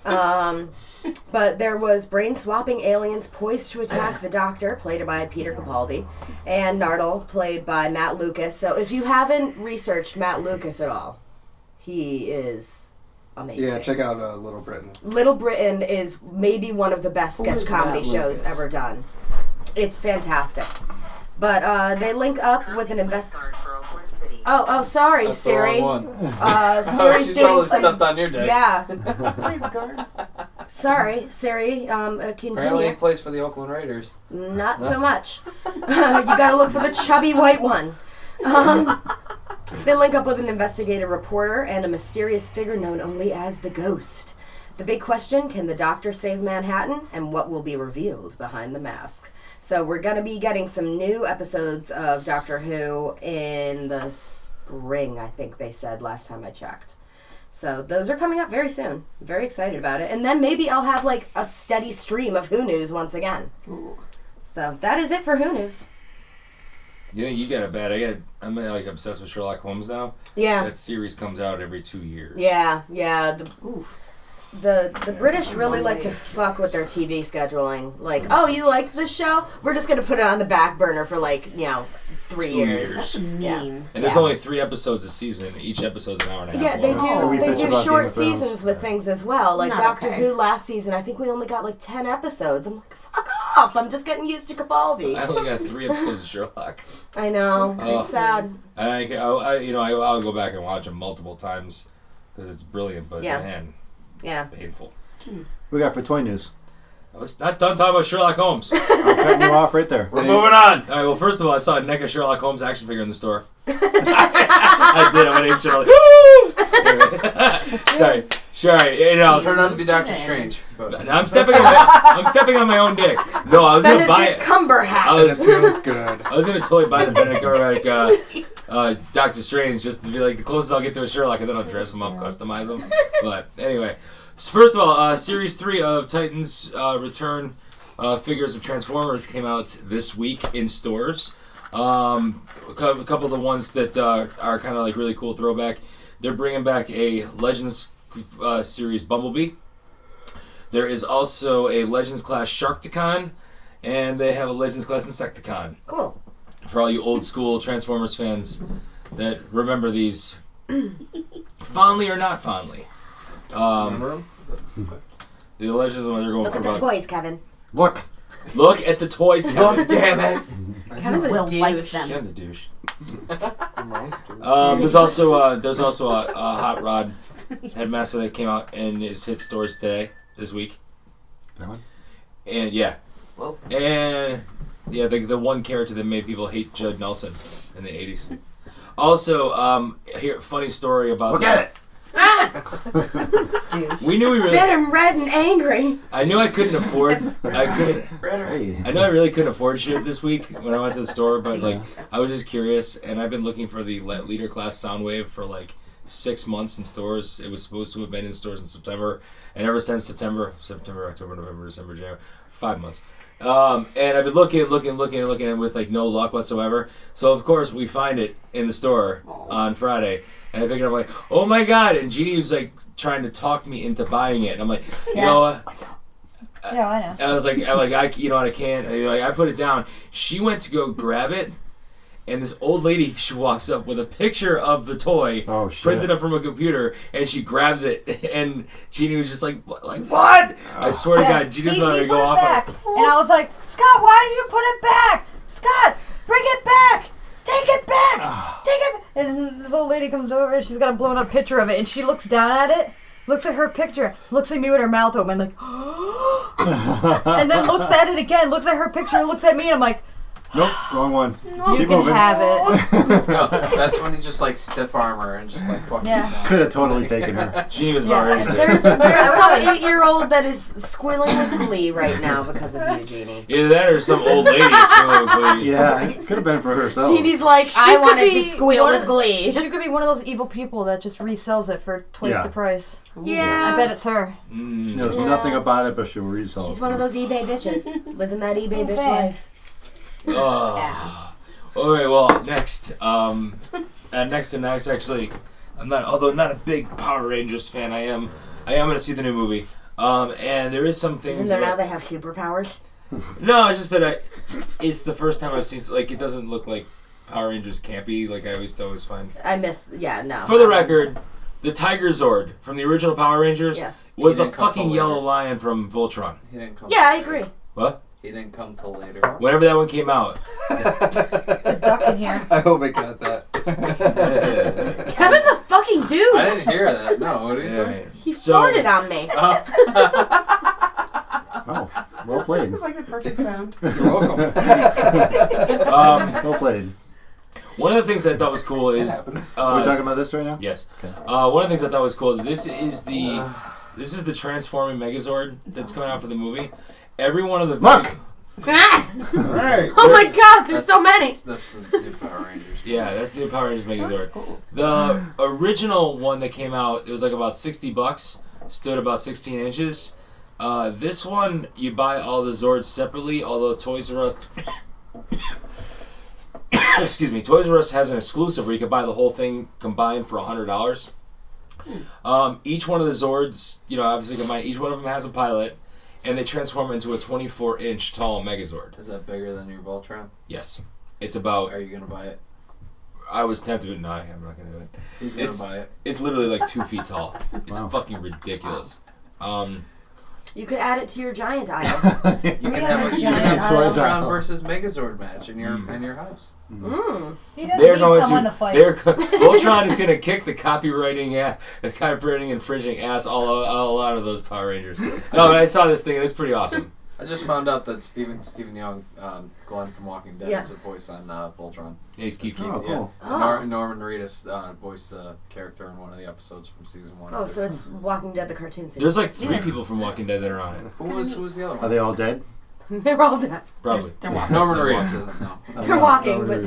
But there was brain-swapping aliens poised to attack the Doctor, played by Peter Capaldi, and Nardole, played by Matt Lucas. So if you haven't researched Matt Lucas at all, he is amazing. Yeah, check out Little Britain. Little Britain is maybe one of the best sketch comedy shows ever done. It's fantastic. But they link up with an Oh, sorry, that's Siri. The wrong one. Siri's she doing totally stepped on your dick. Yeah. Please, guard. Sorry, Siri. Continue. Apparently he plays for the Oakland Raiders. Not so much. You gotta look for the chubby white one. They link up with an investigative reporter and a mysterious figure known only as the Ghost. The big question, can the Doctor save Manhattan? And what will be revealed behind the mask? So we're going to be getting some new episodes of Doctor Who in the spring, I think they said last time I checked. So those are coming up very soon. I'm very excited about it. And then maybe I'll have like a steady stream of Who News once again. Ooh. So that is it for Who News. Yeah, you got it bad. I'm like obsessed with Sherlock Holmes now. Yeah. That series comes out every 2 years. Yeah. The British really like to fuck with their TV scheduling. Like, oh, you liked this show? We're just gonna put it on the back burner for 3 years. That's mean. Yeah. And there's only 3 episodes a season. Each episode's an hour and a half. Yeah, they long. do. They do short seasons with things as well. Like Not Doctor okay. Who last season, I think we only got 10 episodes. I'm like, fuck off! I'm just getting used to Capaldi. I only got 3 episodes of Sherlock. I know. It's sad. And I'll go back and watch them multiple times because it's brilliant. But man, painful. We got for toy news. I was not done talking about Sherlock Holmes. I'm cutting you off right there. We're moving on. All right. Well, first of all, I saw a NECA Sherlock Holmes action figure in the store. I did. I went shit. Sorry. Sure. Turned out to be Doctor Strange. But I'm stepping on my own dick. No, I was gonna buy it. Cumberhatch. It feels good. I was gonna totally buy the Benedict Cumberbatch Doctor Strange just to be like the closest I'll get to a Sherlock, and then I'll dress him up, customize him. But anyway. First of all, Series 3 of Titans Return figures of Transformers came out this week in stores. A couple of the ones that are kind of really cool throwback. They're bringing back a Legends series Bumblebee. There is also a Legends class Sharkticon, and they have a Legends class Insecticon. Cool. For all you old school Transformers fans that remember these fondly or not fondly. Remember them? The Legends one they're going Look for at the about. toys, Kevin. Look at the toys. Look, damn it. Kevin's a douche. Kevin's a douche. There's also a Hot Rod Headmaster that came out and is hit stores this week. That one? And yeah. Whoa. And yeah, the one character that made people hate Judd Nelson in the 80s. Also, here funny story about Look at it. We knew we really. Bit him red and angry. I knew I couldn't afford. I know I really couldn't afford shit this week when I went to the store, but I was just curious, and I've been looking for the leader class Soundwave for 6 months in stores. It was supposed to have been in stores in September, and ever since September, October, November, December, January, 5 months. And I've been looking with no luck whatsoever. So of course we find it in the store on Friday. And I pick it up oh my god! And Jeannie was trying to talk me into buying it. And I'm like, you know what? Yeah, I know. I was like, I can't. I put it down. She went to go grab it, and this old lady she walks up with a picture of the toy printed up from a computer, and she grabs it, and Jeannie was just like what? I swear to God, Jeannie's about to go off. And I was like, Scott, why did you put it back? Scott, bring it back. Take it back! Take it back! And this old lady comes over and she's got a blown up picture of it and she looks down at it, looks at her picture, looks at me with her mouth open and then looks at it again, looks at her picture, looks at me and I'm like, nope, wrong one. You Keep can moving. have it. No, that's when he just stiff armor and just fucking snap. Could have totally taken her. Jeannie was about ready to. There's some 8-year-old that is squealing with glee right now because of you, Jeannie. Either that or some old lady squealing with glee. Yeah, it could have been for herself. Jeannie's like, I wanted to squeal with glee. She could be one of those evil people that just resells it for twice the price. Yeah. I bet it's her. She knows nothing about it, but she'll resell it. She's one of those eBay bitches. Living that eBay bitch life. Oh. All right. Well, next actually, I'm not. Although not a big Power Rangers fan, I am going to see the new movie. And there is some things. Isn't there now they have superpowers? No, it's just that it's the first time I've seen. It doesn't look like Power Rangers campy. I always find. No. For the record, the Tiger Zord from the original Power Rangers was the fucking yellow lion from Voltron. He didn't come. Yeah, I agree. What? He didn't come till later. Whenever that one came out. The duck in here. I hope it got that. Kevin's a fucking dude. I didn't hear that. No, what did he say? He farted on me. Oh, well played. It's the perfect sound. You're welcome. Well played. One of the things I thought was cool is... Are we talking about this right now? Yes. Okay. One of the things I thought was cool, this is the Transforming Megazord that's coming out for the movie. Every one of the... Look! Right. Oh my god, there's so many. That's the new Power Rangers. Yeah, that's the new Power Rangers Megazord. That's cool. The original one that came out, it was like about $60. Stood about 16 inches. This one, you buy all the Zords separately, although Toys R Us... excuse me, Toys R Us has an exclusive where you can buy the whole thing combined for $100. Each one of the Zords, obviously combined, each one of them has a pilot, and they transform into a 24-inch tall Megazord. Is that bigger than your Voltron? Yes. It's about... Are you going to buy it? I was tempted, but no, I'm not going to do it. He's going to buy it. It's literally like 2 feet tall. It's fucking ridiculous. You could add it to your giant aisle. You can have a giant Voltron versus Megazord match in your house. He doesn't need someone to fight. Voltron is going to kick the copywriting infringing ass all out of those Power Rangers. No, but I saw this thing and it's pretty awesome. I just found out that Stephen Young, Glenn from Walking Dead, is a voice on Voltron. Yeah, he's keep. Oh, cool. Yeah. Norman Reedus voiced the character in one of the episodes from season 1. Oh, so it's Walking Dead, the cartoon series. There's like 3 people from Walking Dead that are on it. Who was the other one? Are they all dead? They're all dead. Probably. They're walking. Norman Reedus isn't, no. They're walking, but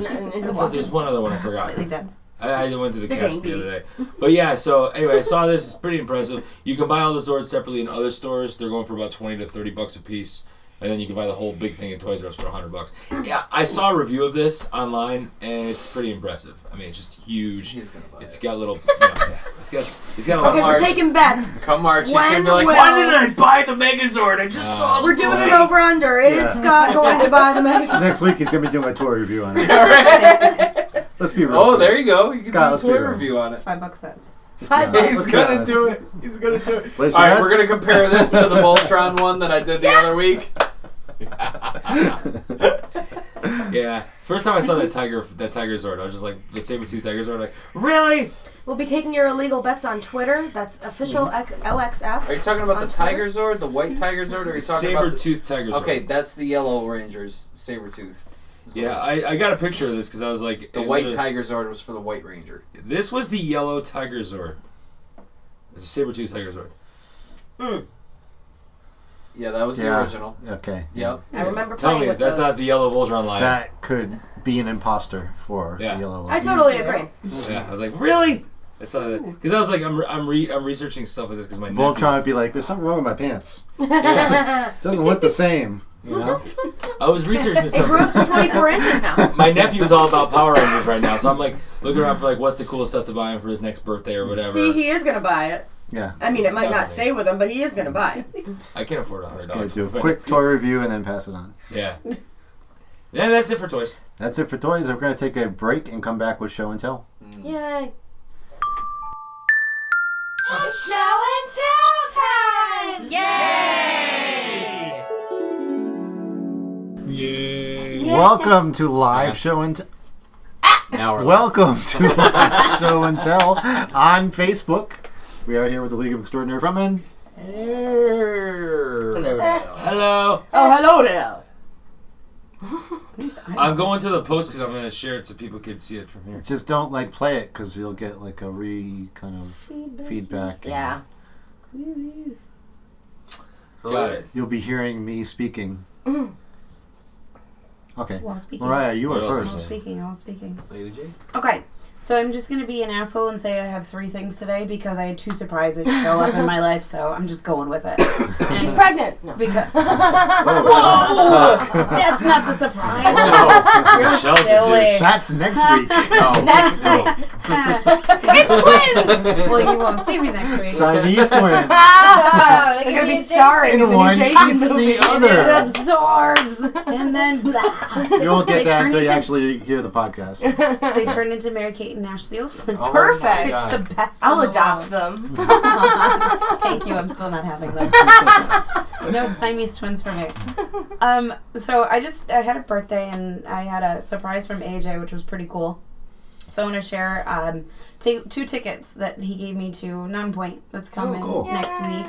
There's one other one I forgot. Slightly dead. I went to the cast the other day. But yeah, so anyway, I saw this. It's pretty impressive. You can buy all the Zords separately in other stores. They're going for about $20 to $30 a piece. And then you can buy the whole big thing at Toys R Us for $100. Yeah, I saw a review of this online, and it's pretty impressive. I mean, it's just huge. He's gonna buy It's it. got little. It's got a lot. Okay, we're taking bets. Come March, he's When gonna be like, will- "Why didn't I buy the Megazord? I just saw the We're doing play." it over under. Is Scott going to buy the Megazord? Next week he's gonna be doing a toy review on it. Let's be real. Oh, there you go. You can Scott, do a let's be toy real. review on it. $5 says. He's Let's be gonna honest. do it. He's gonna do it. Place All your right, we're bets. gonna compare this to the Voltron one that I did the other week. Yeah. First time I saw that Tiger Zord, I was just like, the Saber-Tooth Tiger Zord, like, really? We'll be taking your illegal bets on Twitter. That's official LXF. Are you talking about on the Twitter. Tiger Zord, the white Tiger Zord, or are you talking about Saber-Tooth Tiger Zord. Okay, that's the Yellow Ranger's Saber-Tooth. Zord. Yeah, I got a picture of this because I was like... The white Tiger Zord was for the White Ranger. This was the yellow Tiger Zord. It's a Saber-Tooth Tiger Zord. Yeah, that was the original. Okay. Yep. I remember Tell playing me, with that's those. not the yellow Voltron line. That could be an imposter for the yellow line. I totally agree. Yeah, I was like, really? Because I was like, I'm researching stuff with this because my nephew... Voltron would be like, there's something wrong with my pants. It doesn't look the same, you know? I was researching this It stuff. grows to 24 inches now. My nephew is all about Power Rangers right now, so I'm like looking around for like what's the coolest stuff to buy him for his next birthday or whatever. See, he is going to buy it. Yeah. I mean, it might not stay with him, but he is going to buy it. I can't afford Gonna $100. do a quick toy review and then pass it on. Yeah. Yeah, that's it for toys. That's it for toys. We're going to take a break and come back with show and tell. Yay. Show and tell time! Yay! Welcome to live show and tell. Now we're Welcome to live show and tell on Facebook. We are here with the League of Extraordinary Frontmen. Hello. Oh, hello there. I'm going to the post because I'm going to share it so people can see it from here. Just don't play it because you'll get like a kind of feedback. Yeah. Got it. You'll be hearing me speaking. Okay. While speaking. Mariah, you were What else first. I was speaking. Lady J? Okay, so I'm just going to be an asshole and say I have 3 things today because I had 2 surprises show up in my life, so I'm just going with it. She's pregnant. No. Because that's not the surprise. You're Michelle's a silly. douche. That's next week. Next week. It's twins! Well, you won't see me next week. Siamese twins. Oh, They're going to be starring in the One new Jason eats movie. the other. It absorbs, and then blah. You won't get They that turn until you into- actually hear the podcast. They turned into Mary-Kate and Ashley Olsen. Oh, Perfect. my It's God. the best. I'll in the adopt world. them. Thank you. I'm still not having them. No Siamese twins for me. So I had a birthday and I had a surprise from AJ, which was pretty cool. So I want to share 2 tickets that he gave me to Nonpoint that's coming cool. next week.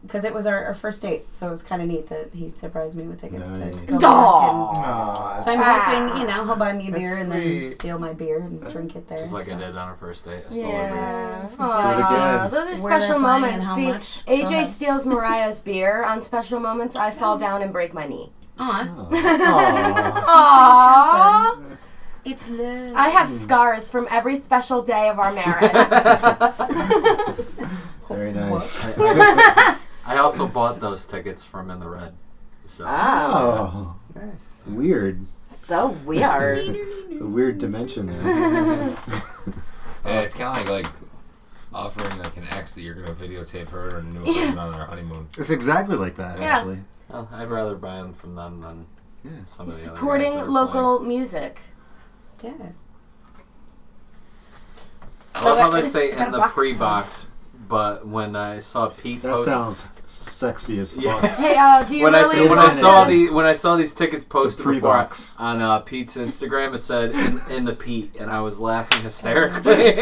Because it was our first date, so it was kind of neat that he surprised me with tickets to go back. And, so I'm hoping, he'll buy me a beer and then steal my beer and drink it there. Just like so. I did on our first date. I stole her Yeah. Do it Aw, again. those are Where special they're playing moments. and how See, much? Go AJ ahead. steals Mariah's beer. On special moments, I fall down and break my knee. Aw. Aw. Aww. It's love. I have scars from every special day of our marriage. Very nice. I also bought those tickets from In the Red. So. Oh. Nice. Weird. So weird. It's a weird dimension there. Yeah, it's kind of like offering like an ex that you're going to videotape her and a new husband on their honeymoon. It's exactly like that, actually. Well, I'd rather buy them from them than some of the supporting other guys that are local music. Yeah. I love how they say in the pre-box, but when I saw Pete that post... sounds sexy as fuck. Hey, do you when really I saw these tickets posted before on Pete's Instagram, it said in the Pete, and I was laughing hysterically.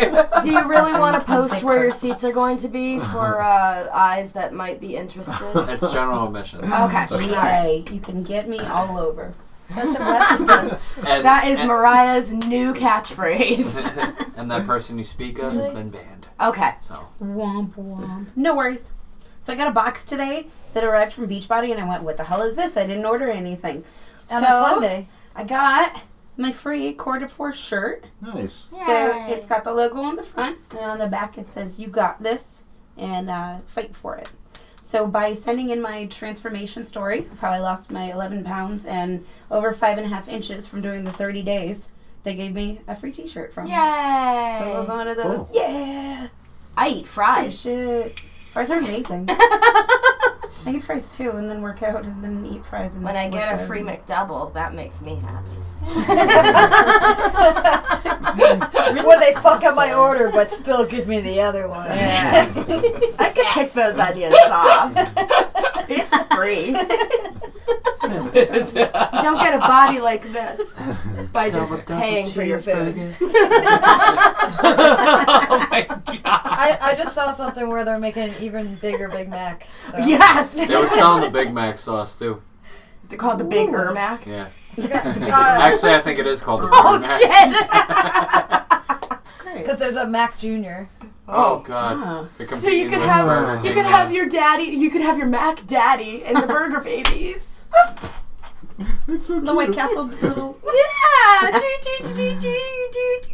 Do you really want to post where your seats are going to be for eyes that might be interested? It's general admissions. Okay. GA, you can get me all over. That is Mariah's new catchphrase. And that person you speak of has been banned. Okay. So. Womp womp. No worries. So I got a box today that arrived from Beachbody, and I went, what the hell is this? I didn't order anything. On a Sunday. I got my free quarter force shirt. Nice. So it's got the logo on the front, and on the back it says, you got this, and fight for it. So by sending in my transformation story of how I lost my 11 pounds and over 5.5 inches from doing the 30 days, they gave me a free t-shirt from Yay! So it was one of those, Cool. Yeah! I eat fries. Shit. Fries are amazing. I eat fries too, and then work out, and then eat fries. And When I get work a out. free McDouble, that makes me happy. When they fuck up my order, but still give me the other one. Yeah. I could pick those onions off. It's free. You don't get a body like this by just paying for your food. Oh my god! I just saw something where they're making an even bigger Big Mac. So. Yes! They were selling the Big Mac sauce too. Is it called the Big Mac? Yeah. Actually, I think it is called the Big Mac. That's great. Because there's a Mac Jr. Oh God! So you could have your daddy. You could have your Mac Daddy and the Burger Babies. It's so the White Castle little. Yeah,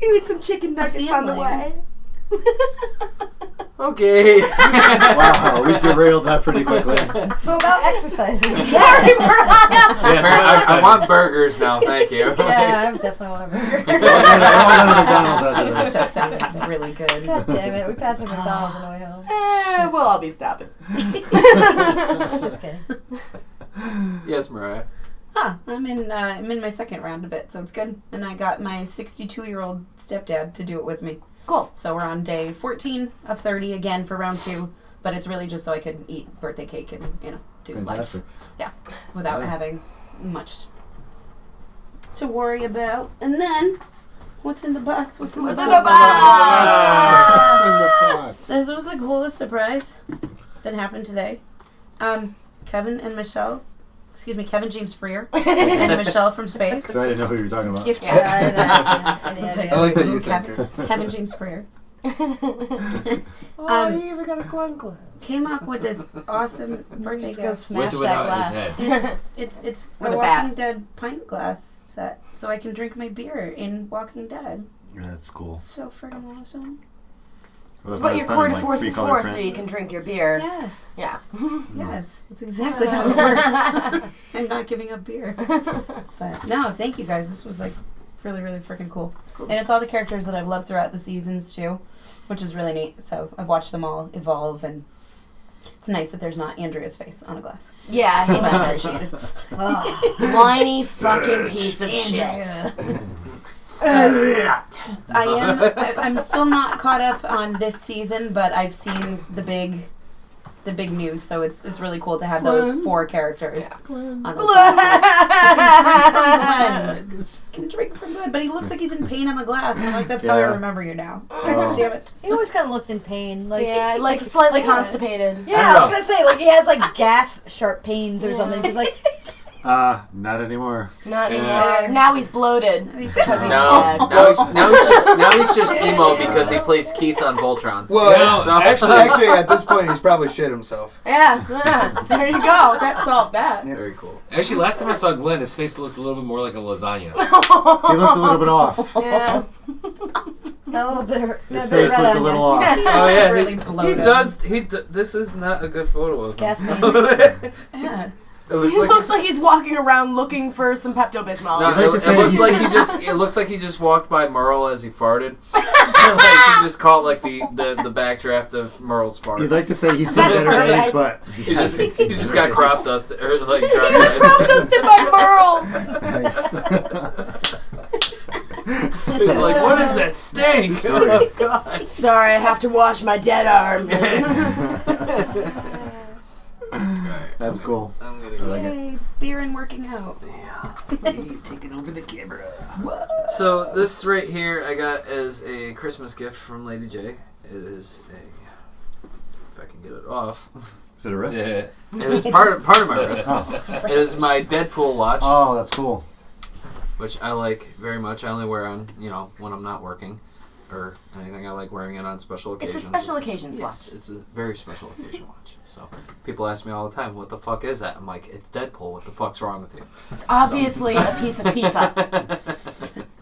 with some chicken nuggets on the way. Okay. Wow, we derailed that pretty quickly. So about exercising. Sorry, Mariah. Yes, I want burgers now. Thank you. Yeah, I definitely want a burger. That just sounded really good. God damn it, we passed a McDonald's on the way home. We'll all be stopping. Just kidding. Yes, Mariah. I'm in my second round of it, so it's good. And I got my 62-year-old stepdad to do it with me. Cool. So we're on day 14 of 30 again for round 2, but it's really just so I could eat birthday cake and do Fantastic. life. Yeah, without having much to worry about. And then, what's in the box? What's in the box? This was the coolest surprise that happened today. Kevin James Frear and Michelle from Space. So I didn't know who you were talking about. Gifted. I like that you think. Kevin James Frear. You even got a Glen glass. Came up with this awesome birthday Go gift. smash that glass. It's With a a Walking bat. Dead pint glass set, so I can drink my beer in Walking Dead. Yeah, that's cool. So friggin' awesome. It's what your quarter force is for, so you can drink your beer. Yeah. Yeah. Yes, that's exactly how it works. I'm not giving up beer. But no, thank you guys. This was like really, really freaking cool. And it's all the characters that I've loved throughout the seasons too, which is really neat. So I've watched them all evolve, and it's nice that there's not Andrea's face on a glass. Yeah, I hate that appreciated. Whiny fucking piece of shit. I'm still not caught up on this season, but I've seen the big news, so it's really cool to have those 4 characters on those glasses. Can drink from Glenn, but he looks like he's in pain on the glass, and I'm like, that's how I remember you now. God damn it. He always kind of looked in pain. Like, Yeah, like slightly constipated. Yeah, I was going to say, like, he has, like, gas sharp pains or something. Just like, Not anymore. Not anymore. Now he's bloated because he's dead. Now he's just emo because he plays Keith on Voltron. Well, actually, at this point, he's probably shit himself. Yeah. There you go. That solved that. Yeah. Very cool. Actually, last time I saw Glenn, his face looked a little bit more like a lasagna. He looked a little bit off. Yeah. A little bit. His face looked a little off. Oh yeah, really he bloated. does. This is not a good photo of him. Gas Yeah. It looks He like looks like he's walking around looking for some Pepto-Bismol. No, it looks like he just walked by Merle as he farted. Like he just caught like the backdraft of Merle's fart. You'd like to say he's seen better days, but he just got crop dusted or like dry. Crop dusted by Merle. Nice. He's like, what is that stink? Oh God! Sorry, I have to wash my dead arm. That's cool. I'm gonna I like it. Yay, beer and working out. Yeah. Taking over the camera. So this right here I got as a Christmas gift from Lady J. It is a, if I can get it off. Is it a wrist? Yeah. It is part of my wrist. Oh. It is my Deadpool watch. Oh, that's cool. Which I like very much. I only wear on, when I'm not working or anything. I like wearing it on special occasions. It's a special occasions watch. Yes, it's a very special occasion watch. So people ask me all the time, what the fuck is that? I'm like, it's Deadpool. What the fuck's wrong with you? It's obviously a piece of pizza.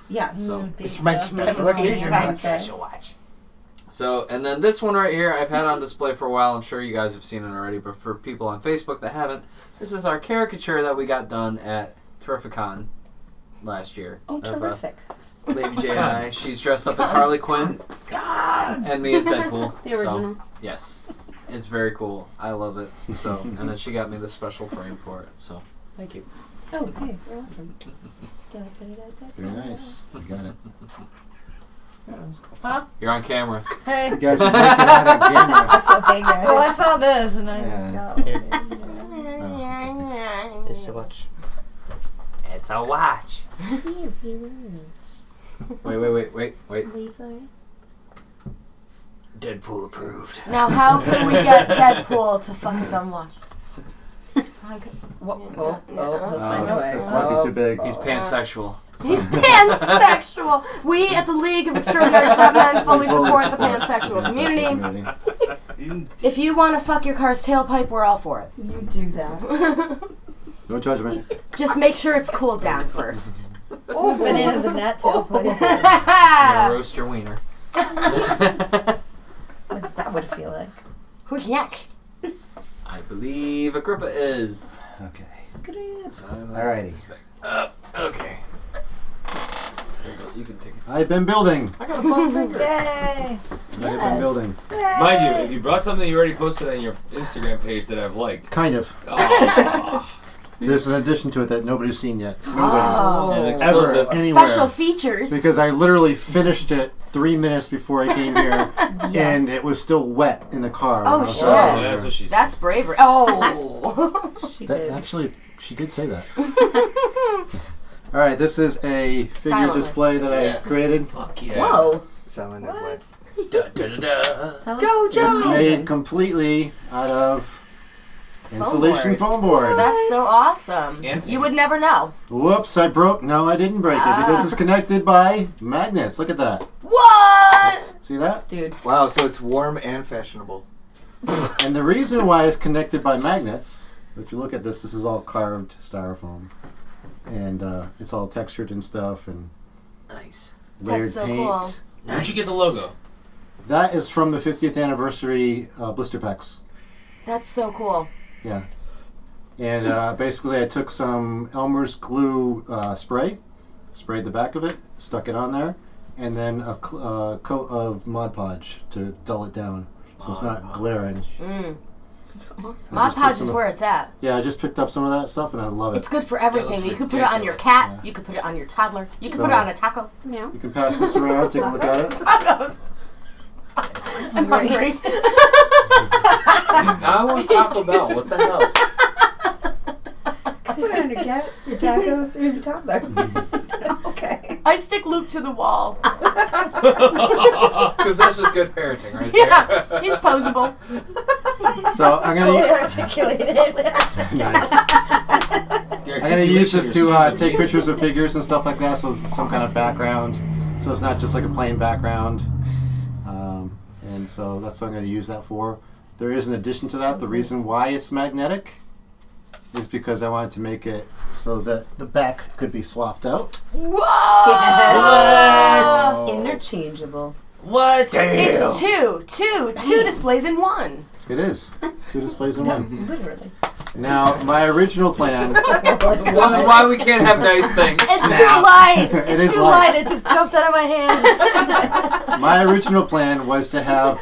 Yes. So, It's my special occasion watch. Special watch. So, and then this one right here, I've had on display for a while. I'm sure you guys have seen it already, but for people on Facebook that haven't, this is our caricature that we got done at Terrificon last year. Oh, terrific. Lady J and I. She's dressed up as Harley Quinn. God. And me as Deadpool. The original. So, yes. It's very cool. I love it. So, and then she got me the special frame for it. So, thank you. Oh, hey, you're welcome. Very nice. You got it. Huh? You're on camera. Hey. You guys are breaking out on camera. Okay, guys. Well, I saw this and I just got. It's a watch. It's a watch. Wait. Deadpool approved. Now, how can we get Deadpool to fuck his own watch? It's might be too big. He's pansexual. He's pansexual. We at the League of Extraordinary Frontmen fully support the pansexual community. If you want to fuck your car's tailpipe, we're all for it. You do that. No judgment. Just make sure it's cooled down first. Oh, bananas in that too. You're gonna roast your wiener. What that would feel like. Who's next? I believe Agrippa is. Okay. Alrighty. Okay. You can take it. I've been building. I got a bum finger. Yay! I've been building. Mind you, if you brought something you already posted on your Instagram page that I've liked. Kind of. Oh. There's an addition to it that nobody's seen yet. Nobody. An exclusive. Ever, anywhere. Special features. Because I literally finished it 3 minutes before I came here, and it was still wet in the car. Oh, when I was shit. driving here. That's what she said. That's bravery. Oh. Actually, she did say that. All right, this is a figure Silently. display that I created. Fuck yeah. Whoa. Silent and wet. Go, Joe. It's made completely out of insulation foam board. That's so awesome. And- You would never know. Whoops, I broke. No, I didn't break it. This is connected by magnets. Look at that. What? See that? Dude. Wow, so it's warm and fashionable. And the reason why it's connected by magnets, if you look at this, this is all carved styrofoam. And it's all textured and stuff and Nice. layered That's so paint. cool. Where'd you get the logo? That is from the 50th anniversary blister packs. That's so cool. Yeah. And basically I took some Elmer's glue spray, sprayed the back of it, stuck it on there, and then a coat of Mod Podge to dull it down so it's not glaring. That's awesome. Mod Podge is where it's at. Yeah, I just picked up some of that stuff and I love it. It's good for everything. You could put it on your cat. You could put it on your toddler. You could put it on a taco. Yeah. You can pass this around, take a look at it. Tacos. I'm hungry. I want Taco Bell. What the hell? Put it on your cat, your tacos, or your toddler. Okay. I stick Luke to the wall. Because that's just good parenting right there. Yeah, he's posable. So I'm Fully gonna articulated. nice. There I'm going to use this to take pictures of figures and stuff like that, so it's some kind of background. So it's not just like a plain background. And so that's what I'm going to use that for. There is an addition to that. The reason why it's magnetic is because I wanted to make it so that the back could be swapped out. Whoa! Yes. What? Interchangeable. What? It's two displays in one. It is. 2 displays in one. Literally. Now, my original plan... This is why we can't have nice things. It's too light. It It's is too light. light. It just jumped out of my hand. My original plan was to have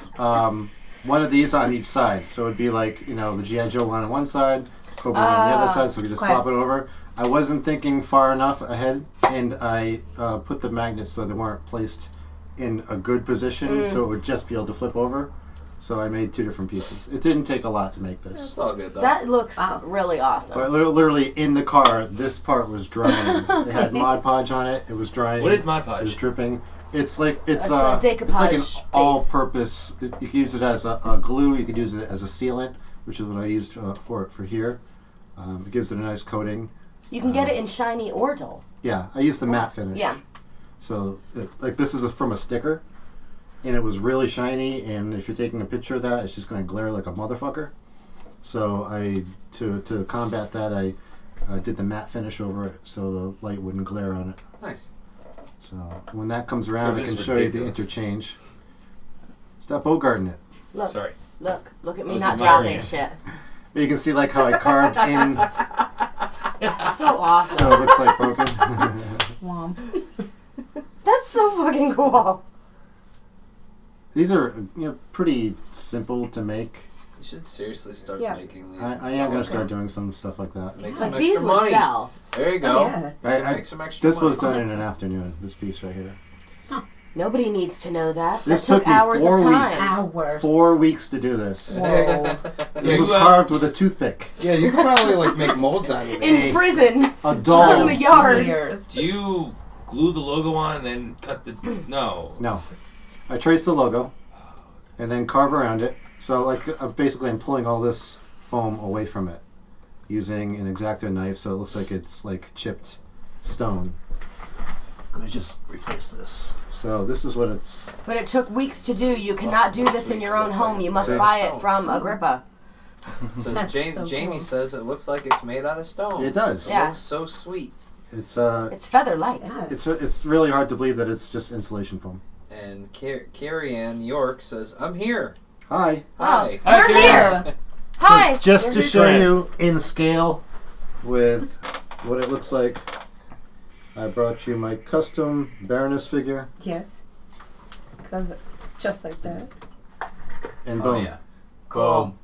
one of these on each side. So it would be like, the G.I.Joe one on one side, Cobra one on the other side, so we could just swap it over. I wasn't thinking far enough ahead, and I put the magnets so they weren't placed in a good position, so it would just be able to flip over. So I made 2 different pieces. It didn't take a lot to make this. It's all good, though. That looks really awesome. But literally in the car, this part was drying. They had Mod Podge on it. It was drying. What is Mod Podge? It was dripping. It's like a it's like an decoupage all-purpose. You can use it as a glue. You could use it as a sealant, which is what I used for here. It gives it a nice coating. You can get it in shiny or dull. Yeah, I used the matte finish. Yeah. So this is from a sticker, and it was really shiny. And if you're taking a picture of that, it's just going to glare like a motherfucker. So to combat that, I did the matte finish over it so the light wouldn't glare on it. Nice. So when that comes around, I can show you the ridiculous. interchange. Stop bogarting it. Look. Sorry. Look at me was not admiring dropping shit. You can see like how I carved in, It's so awesome. so it looks like broken. Womp. That's so fucking cool. These are pretty simple to make. You should seriously start making these. I am going to start doing some stuff like that. Make some Like extra these would money. sell. There you go. Yeah. Make some extra This money. was done in an afternoon, this piece right here. Nobody needs to know that. This that took me hours 4 of time. weeks. Hours. 4 weeks to do this. Whoa. This was carved with a toothpick. Yeah, you could probably make molds out of it. In prison. A In doll. the yard. Years. Do you glue the logo on and then cut the... No. No. I trace the logo and then carve around it. So basically I'm pulling all this foam away from it using an X-Acto knife so it looks like it's like chipped stone. Let me just replace this. So this is what it's... But it took weeks to do. You cannot do this in your own home. You must buy it from Agrippa. So That's so Jamie cool. says it looks like it's made out of stone. It does. It Yeah. looks so sweet. It's feather light. Yeah. it's really hard to believe that it's just insulation foam. And Carrie Ann York says, "I'm here. Hi. Hi. Oh, we're here. Hi. So just to We're show here. you in scale with what it looks like, I brought you my custom Baroness figure, Yes. Because just like that. and boom. Oh, yeah. Cool.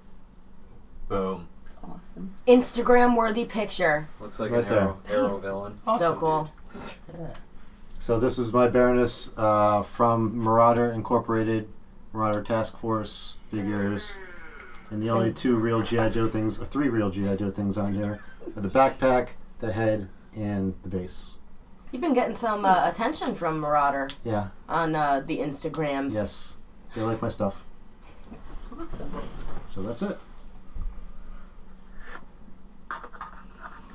Boom. It's awesome. Instagram worthy picture. Looks like Right an arrow villain. So cool. So this is my Baroness from Marauder Incorporated, Marauder Task Force figures, and the only 2 real G.I. Joe things, or 3 real G.I. Joe things on here are the backpack, the head, and the base. You've been getting some attention from Marauder Yeah. on the Instagrams. Yes. They like my stuff. Awesome. So that's it.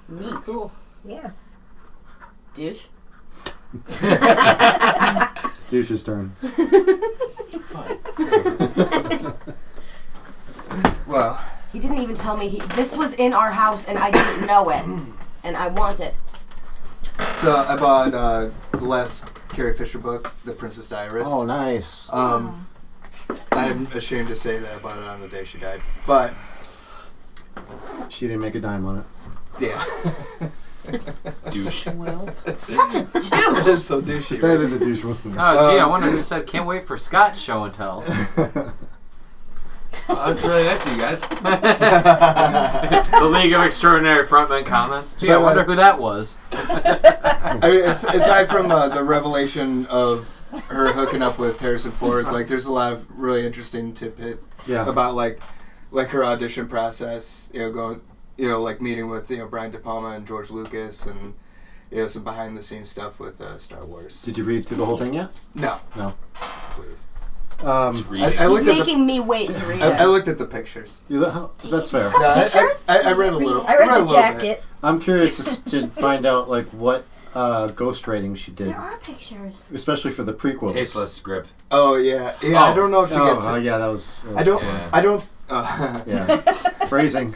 Neat. Cool. Yes. Douche. It's Douche's turn. Well, He didn't even tell me this was in our house and I didn't know it. And I want it. so I bought the last Carrie Fisher book, The Princess Diarist. Oh, nice. I'm ashamed to say that I bought it on the day she died. But, She didn't make a dime on it. yeah. Douche. Well. Such a douche. That's so douchey. That Right? is a douche move. Oh, gee, I wonder who said, "Can't wait for Scott's show and tell." Oh, that's really nice of you guys. The League of Extraordinary Frontmen comments. Gee, I wonder who that was. I mean, aside from the revelation of her hooking up with Harrison Ford, there's a lot of really interesting tidbits about like her audition process. Going, meeting with Brian De Palma and George Lucas, and some behind the scenes stuff with Star Wars. Did you read through the whole thing yet? No. No. Please. I He's making me wait to read it. I looked at the pictures. That's fair. No, I read a little. I read a the little jacket. bit. I'm curious to find out like what ghost rating she did, There are pictures. especially for the prequels. Tasteless grip. Oh yeah. I don't know if she gets. Oh yeah, that was. I don't. Yeah. Phrasing.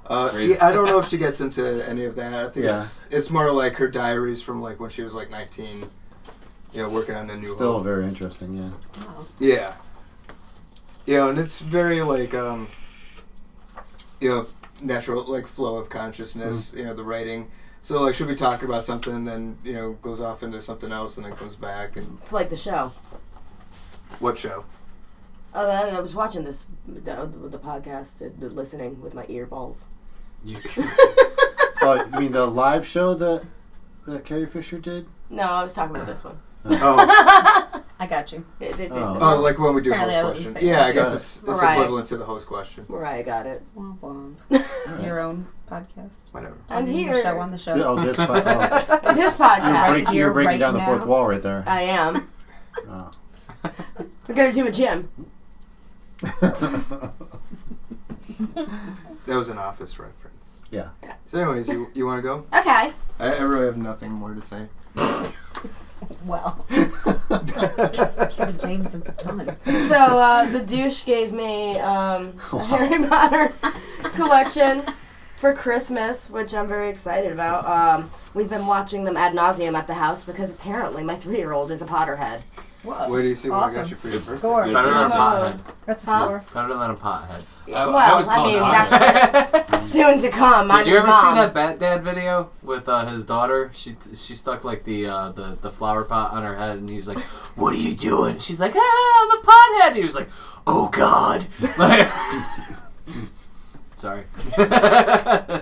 I don't know if she gets into any of that. I think it's more like her diaries from like when she was like 19. Working on a new. Still home. very interesting. Yeah. Oh. Yeah. And it's very like natural like flow of consciousness. The writing. So like she'll be talking about something, then goes off into something else, and then comes back and. It's like the show. What show? Oh, I was watching this the podcast, listening with my earballs. Oh, you mean the live show that Carrie Fisher did? No, I was talking about this one. I got you. Oh, like when we do Apparently host question. Yeah, I guess it's equivalent to the host question. Mariah got it. Your own podcast. Whatever. I'm here. On the show. This podcast. This podcast. You're breaking down the now. fourth wall right there. I am. Oh. We're gonna do a gym. That was an Office reference. Yeah. So anyways, you want to go? Okay. I really have nothing more to say. Well, James is done. So the douche gave me a Harry Potter collection for Christmas, which I'm very excited about. We've been watching them ad nauseum at the house because apparently my 3-year-old is a Potterhead. Whoa. Where do you see what I got you for your birthday? Score. Better than a pothead. That's a score. Better than a pothead. That's soon to come. Did you ever see that Bat Dad video with his daughter? She stuck like the flower pot on her head, and he's like, "What are you doing?" She's like, "I'm a pothead." And he was like, "Oh God." Sorry.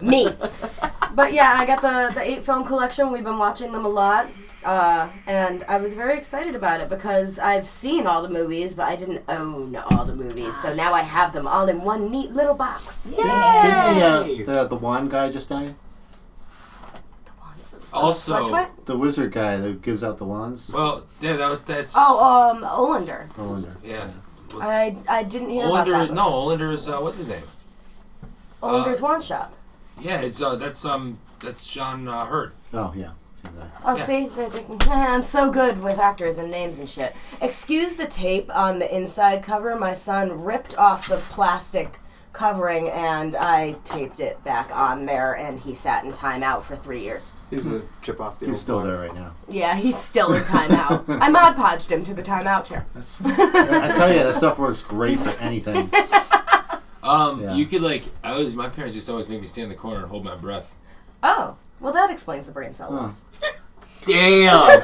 Me. But yeah, I got the 8-film collection. We've been watching them a lot. And I was very excited about it because I've seen all the movies, but I didn't own all the movies. So now I have them all in one neat little box. Didn't the wand guy just die? Also, What? The wizard guy that gives out the wands. well, yeah, that's. Olander. Yeah. I didn't hear about that. No, Olander's what's his name? Olander's Wand Shop. Yeah, it's that's John Hurt. Oh yeah. Same guy. Oh, see? I'm so good with actors and names and shit. Excuse the tape on the inside cover. My son ripped off the plastic covering and I taped it back on there, and he sat in timeout for 3 years. He's a chip off the. He's still there right now. Yeah, he's still in timeout. I Mod Podged him to the timeout chair. I tell you, that stuff works great for anything. You could my parents used to always make me stand in the corner and hold my breath. Oh, well, that explains the brain cell loss. Damn!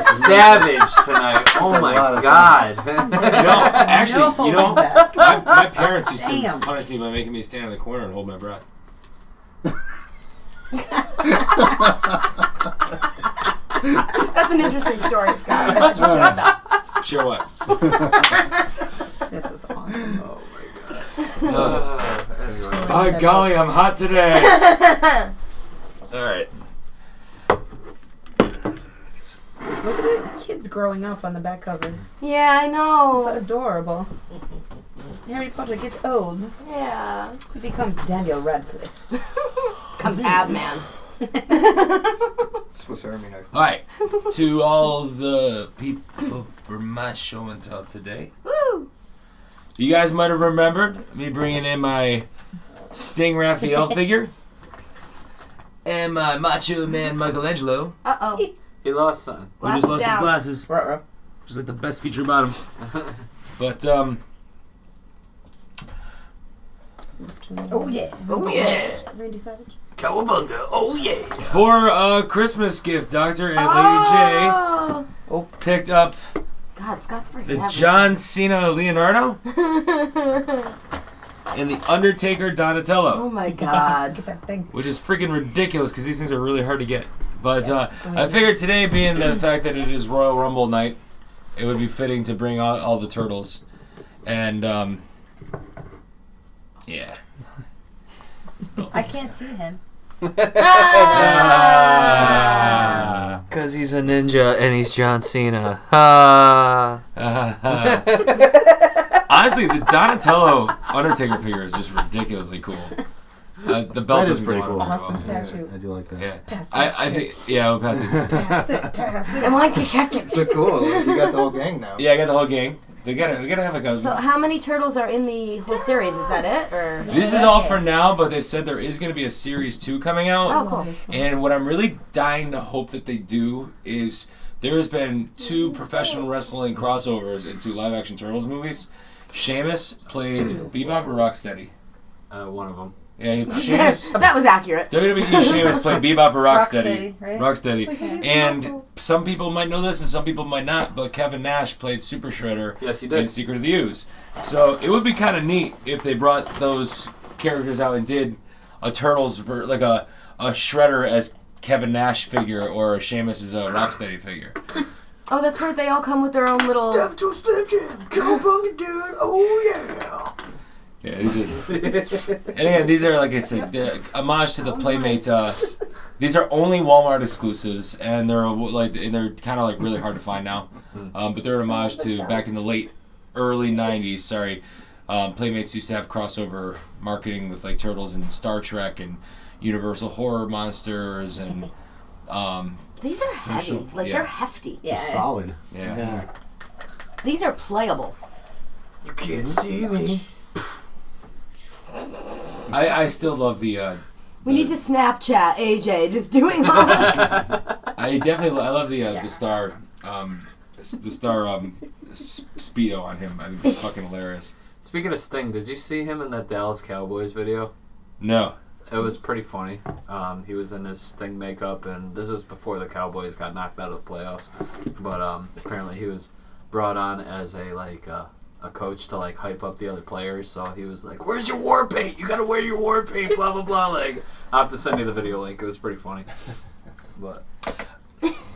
Savage tonight. Oh my God. My parents used to punish me by making me stand in the corner and hold my breath. That's an interesting story, Scott. Why did you share that? Share what? This is awesome. Oh my God. Anyway. By golly, I'm hot today. All right. Look at the kids growing up on the back cover. Yeah, I know. It's adorable. Harry Potter gets old. Yeah. He becomes Daniel Radcliffe. Comes Abman. Swiss Army knife. All right. To all the people for my show and tell today. Woo! You guys might have remembered me bringing in my Sting Raphael figure and my Macho Man Michelangelo. Uh-oh. He lost something. Who just lost his glasses. Just like the best feature about him. But, Oh yeah. Oh yeah. Randy Savage. Cowabunga. Oh yeah. for a Christmas gift, Dr. and Lady J picked up God, Scott's freaking the happy. John Cena Leonardo and the Undertaker Donatello. Oh my God. Get that thing. Which is freaking ridiculous because these things are really hard to get. But I figured today, being the fact that it is Royal Rumble night, it would be fitting to bring out all the turtles. And, yeah. I can't see him. Because he's a ninja and he's John Cena. Honestly, the Donatello Undertaker figure is just ridiculously cool. The belt That is doesn't pretty go on cool. it well. Awesome statue. I do like that. Yeah. Pass that I think, yeah, we'll pass this. Pass it. I like to check it. So cool. You got the whole gang now. Yeah, I got the whole gang. We gotta have like a. So how many turtles are in the whole series? Is that it, or? This is all for now, but they said there is going to be a series 2 coming out. Oh, cool. And what I'm really dying to hope that they do is there has been 2 professional wrestling crossovers into live-action Turtles movies. Sheamus played Bebop or Rocksteady? One of them. Yeah, Sheamus. That was accurate. WWE Sheamus played Bebop or Rocksteady. Rocksteady, right? Rocksteady. And some people might know this and some people might not, but Kevin Nash played Super Shredder Yes, he did. in Secret of the Ooze. So it would be kind of neat if they brought those characters out and did a Turtles, like a Shredder as Kevin Nash figure or a Sheamus as a Rocksteady figure. Oh, that's right. They all come with their own little. Step to Slim Jim, cowabunga dude. Oh yeah. Yeah, these are, and again, these are like it's a homage to the Playmate. These are only Walmart exclusives, and they're kind of like really hard to find now. But they're an homage to back in the early '90s. Sorry, Playmates used to have crossover marketing with like Turtles and Star Trek and Universal Horror Monsters and. These are heavy. They're hefty. Yeah. Solid. Yeah. These are playable. You can't see me. I still love the. We need to Snapchat AJ just doing all I love the star Speedo on him. I think it's fucking hilarious. Speaking of Sting, did you see him in that Dallas Cowboys video? No. It was pretty funny. He was in his Sting makeup, and this is before the Cowboys got knocked out of the playoffs. But apparently he was brought on as a coach to like hype up the other players. So he was like, "Where's your war paint? You gotta wear your war paint." Blah blah blah. Like, I'll have to send you the video link. It was pretty funny. But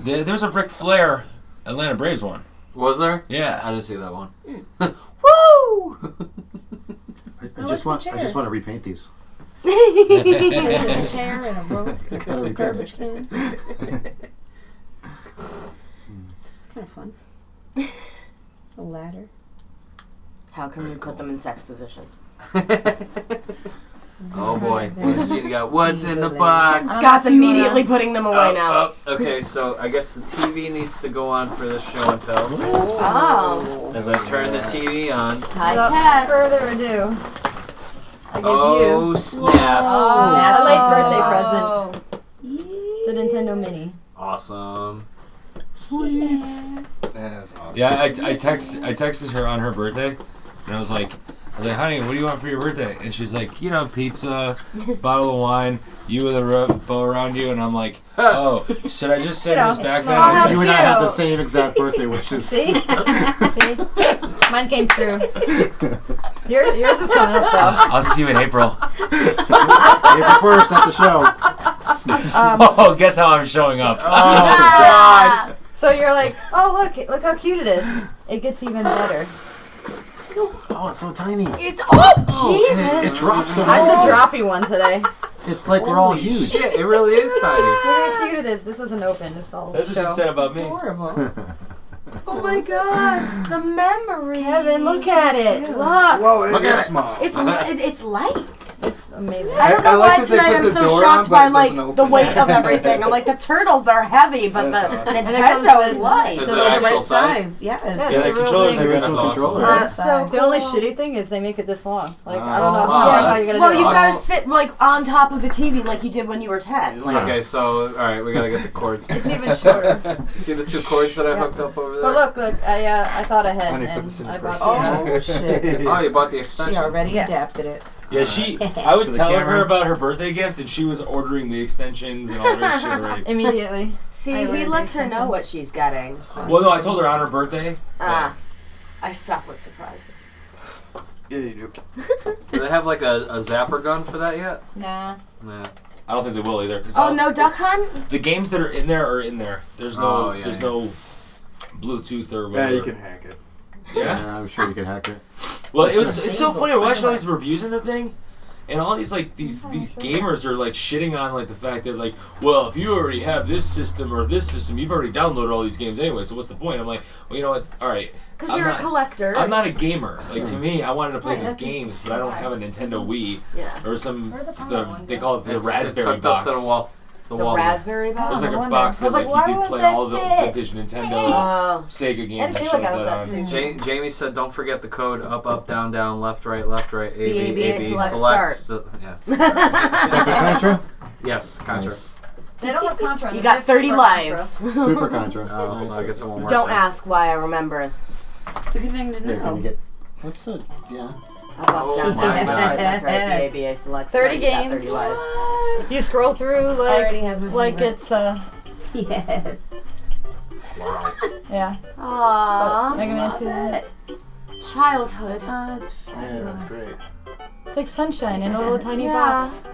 there's a Ric Flair Atlanta Braves one. Was there? Yeah, I didn't see that one. Woo! I just want to repaint these. There's a chair and a rope, Gotta a repaint garbage it. can. It's kind of fun. A ladder. How can we put them in sex positions? Oh boy, what's in the box? Scott's immediately putting them away now. Okay, so I guess the TV needs to go on for this show and tell. Oh. As I turn the TV on. Without further ado, I give you snap! a late birthday present. It's a Nintendo Mini. Awesome. Sweet. That's awesome. Yeah, I texted her on her birthday, and I was like, honey, what do you want for your birthday? And she's like, pizza, bottle of wine, you with a bow around you. And I'm like, oh, should I just send this back then? I said, you and I have the same exact birthday wishes. See? See? Mine came true. Yours is coming up, though. I'll see you in April. April 1st at the show. Guess how I'm showing up. Oh, God. So you're like, oh, look how cute it is. It gets even better. Oh, it's so tiny. Jesus! It drops so I'm much. the droppy one today. It's like we're all huge. Shit, it really is tiny. Look how cute it is. This isn't open. It's all That's what she said about me. Horrible. Oh my God! The memory. Kevin, look at it. Look. Whoa, it Look is at it. small. It's light. It's amazing. I don't know I why like that they tonight put I'm the so door shocked on, by but it like doesn't the open. weight of everything. I'm like, the turtles are heavy, but That's the awesome. And it comes Nintendo with- is light. Is So it they're the actual right size? size. Yes. Yeah, Yeah, it's that real controller's big. like That's that's awesome. awesome. That's so The only cool. shitty thing is they make it this long. Like, I Oh. don't know Wow, how you that's- gotta Well, do you it. gotta sit like on top of the TV like you did when you were 10. Like, Okay, so alright, we gotta get the cords. It's even shorter. See the 2 cords that I Yeah. hooked up over there? But look, I thought ahead Honey, put this in and I your bought purse. the Oh shit. Oh, you bought the She extension. already Yeah. adapted it. Yeah, I was For the telling camera. her about her birthday gift, and she was ordering the extensions and all that shit already. immediately. see, I he ordered lets the her know extension. what she's getting. Well, no, I told her on her birthday. I suck with surprises. Yeah, you do. Do they have like a zapper gun for that yet? Nah. Nah. I don't think they will either. 'Cause Oh, no Duck Hunt? The games that are in there are in there. There's no, Oh, yeah, there's yeah. no Bluetooth or Yeah, whatever. you can hack it. Yeah. Yeah, I'm sure you could hack it. Well, it's so funny. I watched all these reviews in the thing, And all these these gamers are shitting on the fact that well, if you already have this system or this system, you've already downloaded all these games anyway. So what's the point? I'm like, well, you know what? All right. Because you're a collector. I'm not a gamer. To me, I wanted to play these games, but I don't have a Nintendo Wii or some. They call it the Raspberry Box. Up to the wall. The Raspberry Box. There's a box that you can play all the vintage Nintendo, Sega games. I feel like I was that too. Jamie said, "Don't forget the code: up, up, down, down, left, right, A, B, select. Yeah. Is that for Contra? Yes, Contra. Nice. They don't have Contra. You got 30 lives. Super Contra. Oh, Nice. I guess I won't work. Don't ask why I remember. It's a good thing to Here, can know. we get? Let's yeah. Up, down, down, left, right, A, select. 30 You got games. 30 lives. You scroll through Already has my favorite. it's Yes. yeah. Aww. Mega Man 2. Childhood. It's fabulous. Yeah, that's great. It's like sunshine in a little tiny Yeah. box.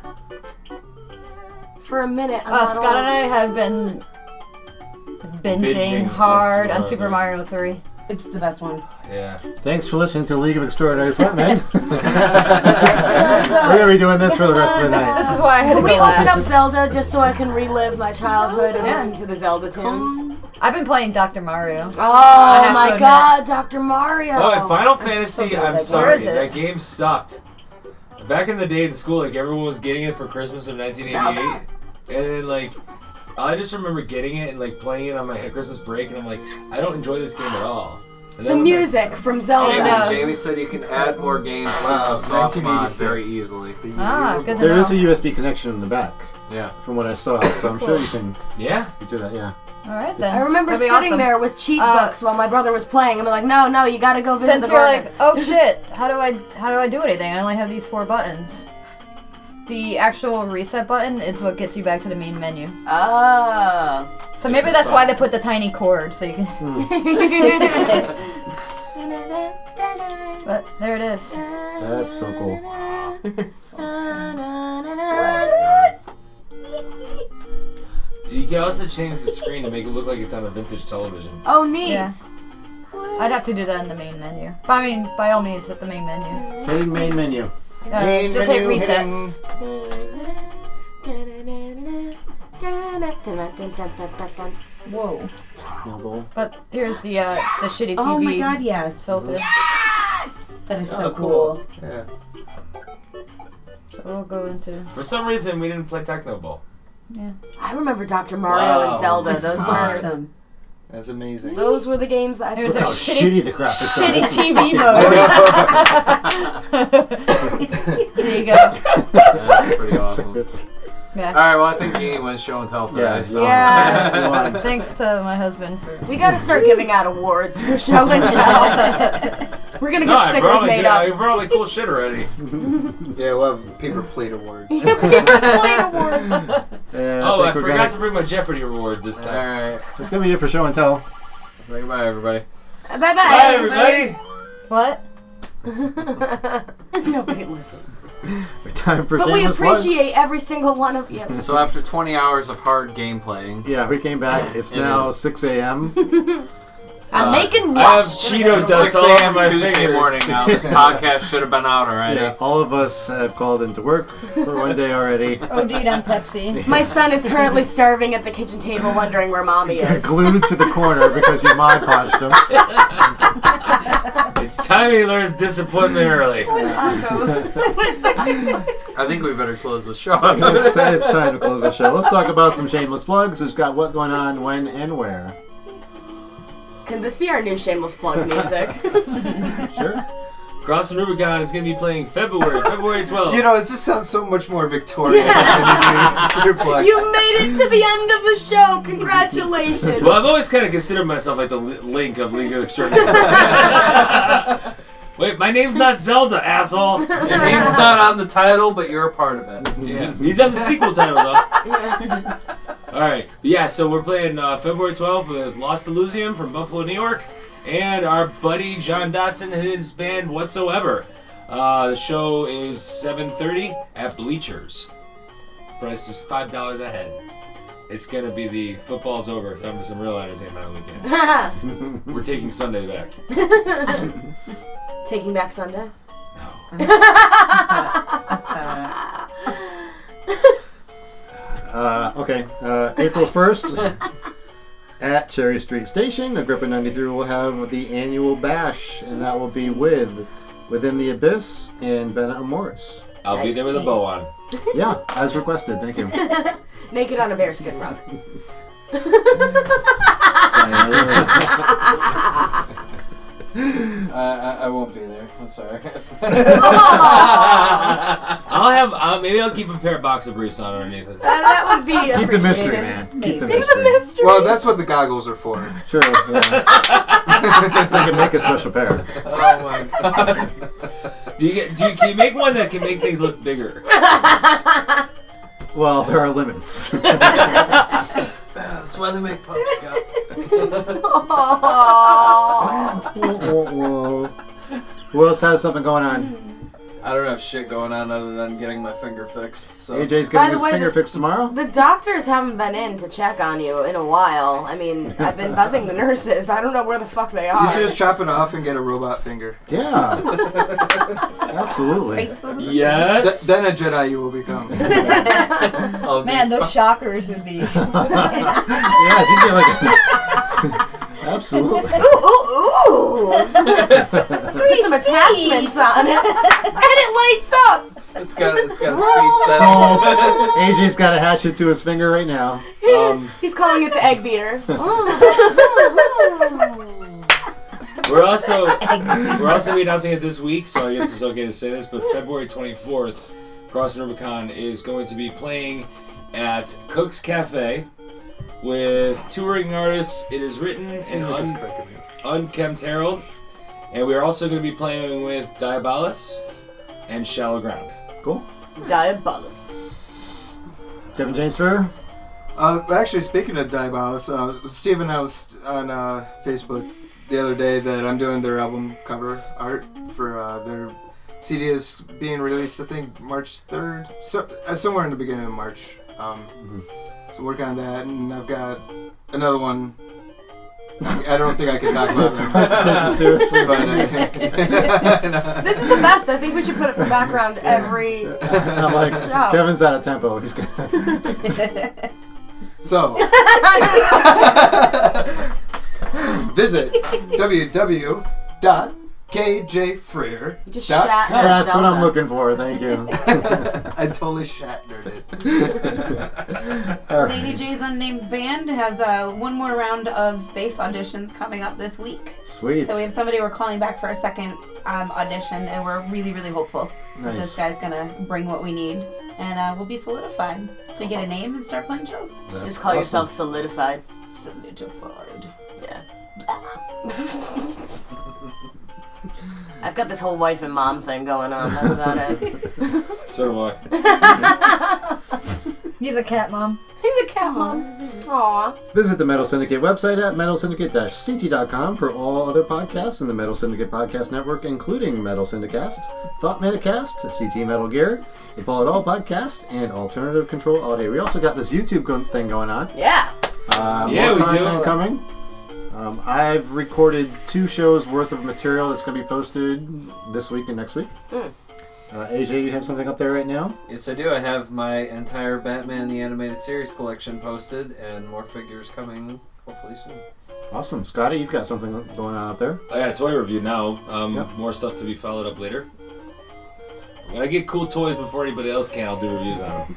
For a minute. I'm not Scott and old. I have been binging hard on Super Mario 3. It's the best one. Yeah. Thanks for listening to League of Extraordinary Frontmen. We're gonna be doing this for the rest of the night. This is why I had to Can we go open up last. Zelda just so I can relive my childhood and listen to the Zelda tunes? I've been playing Dr. Mario. Oh have my to god, Dr. Mario! Oh, and Final Fantasy, good I'm at sorry, Where is it? that game sucked. Back in the day in school, everyone was getting it for Christmas of 1988, and then I just remember getting it and playing it on my Christmas break, and I'm like, I don't enjoy this game at all. And The then music from Zelda. Jamie said you can add more games to Wow, the soft mod 1986. very easily. Ah, good to There know. is a USB connection in the back, Yeah. from what I saw, so I'm sure you can Yeah. do that. Yeah. All right then. I remember That'd be sitting awesome. there with cheat books while my brother was playing. I'm like, no, you gotta go visit Since the you're garden. like, oh shit, how do I do anything? I only have these 4 buttons. The actual reset button is what gets you back to the main menu. Oh. So maybe that's why they put the tiny cord, so you can. But there it is. That's so cool. You can also change the screen to make it look like it's on a vintage television. Oh, neat. Yeah. I'd have to do that in the main menu. But I mean, by all means, at the main menu. Hitting main menu. Just hit reset. Whoa. Snowball. But here's the shitty TV Oh my god, yes. filter. That is Oh, so cool. Yeah. So we'll go into. For some reason, we didn't play Techno Bowl. Yeah. I remember Dr. Mario Wow. and Zelda. That's Those awesome. That's amazing. were the games that I There's played. a How shitty the graphics are. shitty This is TV mode. There you go. That's pretty awesome. Yeah. Alright, well, I think Jeannie wins show and tell today. Yeah. So. Yeah. Thanks to my husband for. We gotta start giving out awards for show and tell. We're gonna get stickers made up. I brought all the cool shit already. Yeah, we'll have paper plate awards. Yeah, Oh, I think we're forgot to bring my Jeopardy reward this time. Alright. It's gonna be it for show and tell. Say goodbye, everybody. Bye Bye, bye. everybody. What? Nobody listens. Time for But we shameless appreciate every single one of you. So after 20 hours of hard game playing, plugs. Yeah, we came back. It's It now is. 6 a.m. I'm making I have waffles. Cheeto dust 6 all over a.m. my Tuesday fingers. morning now. This podcast should have been out already. Yeah, all of us have called into work for one day already. OD'd on Pepsi. My son is currently starving at the kitchen table wondering where mommy is. Glued to the corner because you Mod Podged him. It's time he learns disappointment early. I think we better close the show. It's time to close the show. Let's talk about some shameless plugs. Who's got what going on, when, and where? Can this be our new shameless plug music? Sure. Crossing Rubicon is going to be playing February 12th. You know, it just sounds so much more victorious when you do your plug. You've made it to the end of the show. Congratulations. Well, I've always kind of considered myself like the Link of League of Extraordinary. Wait, my name's not Zelda, asshole. Your name's not on the title, but you're a part of it. Yeah. He's on the sequel title, though. Alright, yeah, so we're playing February 12th with Lost Elysium from Buffalo, New York, and our buddy John Dotson and his band Whatsoever. The show is 7:30 at Bleachers. Price is $5 a head. It's gonna be the football's over, so some real entertainment on the weekend. We're taking Sunday back. Taking Back Sunday? No. Okay. April 1st at Cherry Street Station, Agrippa 93 will have the annual bash, and that will be with Within the Abyss and Bennett and Morris. I'll be there with a bow on. Yeah, as requested. Thank you. Naked on a bearskin rug. I won't be there. I'm sorry. Maybe I'll keep a pair of boxer briefs on underneath it. That would be Keep the mystery, man. Keep the mystery. Well, that's what the goggles are for. Sure. Yeah. I can make a special pair. Oh my god. Can you make one that can make things look bigger? Well, there are limits. That's why they make pumps, Scott. Who else has something going on? I don't have shit going on other than getting my finger fixed. So. AJ's getting his finger fixed tomorrow? The doctors haven't been in to check on you in a while. I mean, I've been buzzing the nurses. I don't know where the fuck they are. You should just chop it off and get a robot finger. Yeah. Absolutely. Yes. Then a Jedi you will become. Man, those shockers would be. Yeah, if you get like absolutely. Ooh. Put some attachments on it, and it lights up. It's got a speed setting. Sold. AJ's got a hatchet to his finger right now. He's calling it the egg beater. We're also be announcing it this week, so I guess it's okay to say this, but February 24th, Cross Rubicon is going to be playing at Cook's Cafe with touring artists. It is written in Unkempt Herald, and we are also going to be playing with Diabolus and Shallow Ground. Cool. Diabolus. Kevin James Frear? Actually, speaking of Diabolus, Steve announced on Facebook the other day that I'm doing their album cover art for their CD is being released, I think, March 3rd, somewhere in the beginning of March. So work on that, and I've got another one. I don't think I can talk about it. Take it seriously. But, This is the best. I think we should put it for background every I'm like, show. Kevin's out of tempo. He's gonna... So, visit www.kjfrear.com. You just shat That's what I'm looking for. Thank you. I totally shattered it. Lady J's Unnamed Band has one more round of bass auditions coming up this week. Sweet. So we have somebody we're calling back for a second audition, and we're really, really hopeful that this guy's gonna bring what we need, and we'll be solidified to get a name and start playing shows. Just call yourself Solidified. Solidified. Yeah. I've got this whole wife and mom thing going on. That's about it. So do I. He's a cat mom. He's a cat mom. Aww. Visit the Metal Syndicate website at metalsyndicate-ct.com for all other podcasts in the Metal Syndicate Podcast Network, including Metal Syndicast, Thought Metacast, CT Metal Gear, the Pull It All Podcast, and Alternative Control Audio. We also got this YouTube thing going on. Yeah. Yeah, more we content do. coming. I've recorded 2 shows worth of material that's going to be posted this week and next week. AJ, you have something up there right now? Yes, I do. I have my entire Batman the Animated Series collection posted, and more figures coming hopefully soon. Awesome. Scotty, you've got something going on up there. I got a toy review now. Yep. More stuff to be followed up later. When I get cool toys before anybody else can, I'll do reviews on them.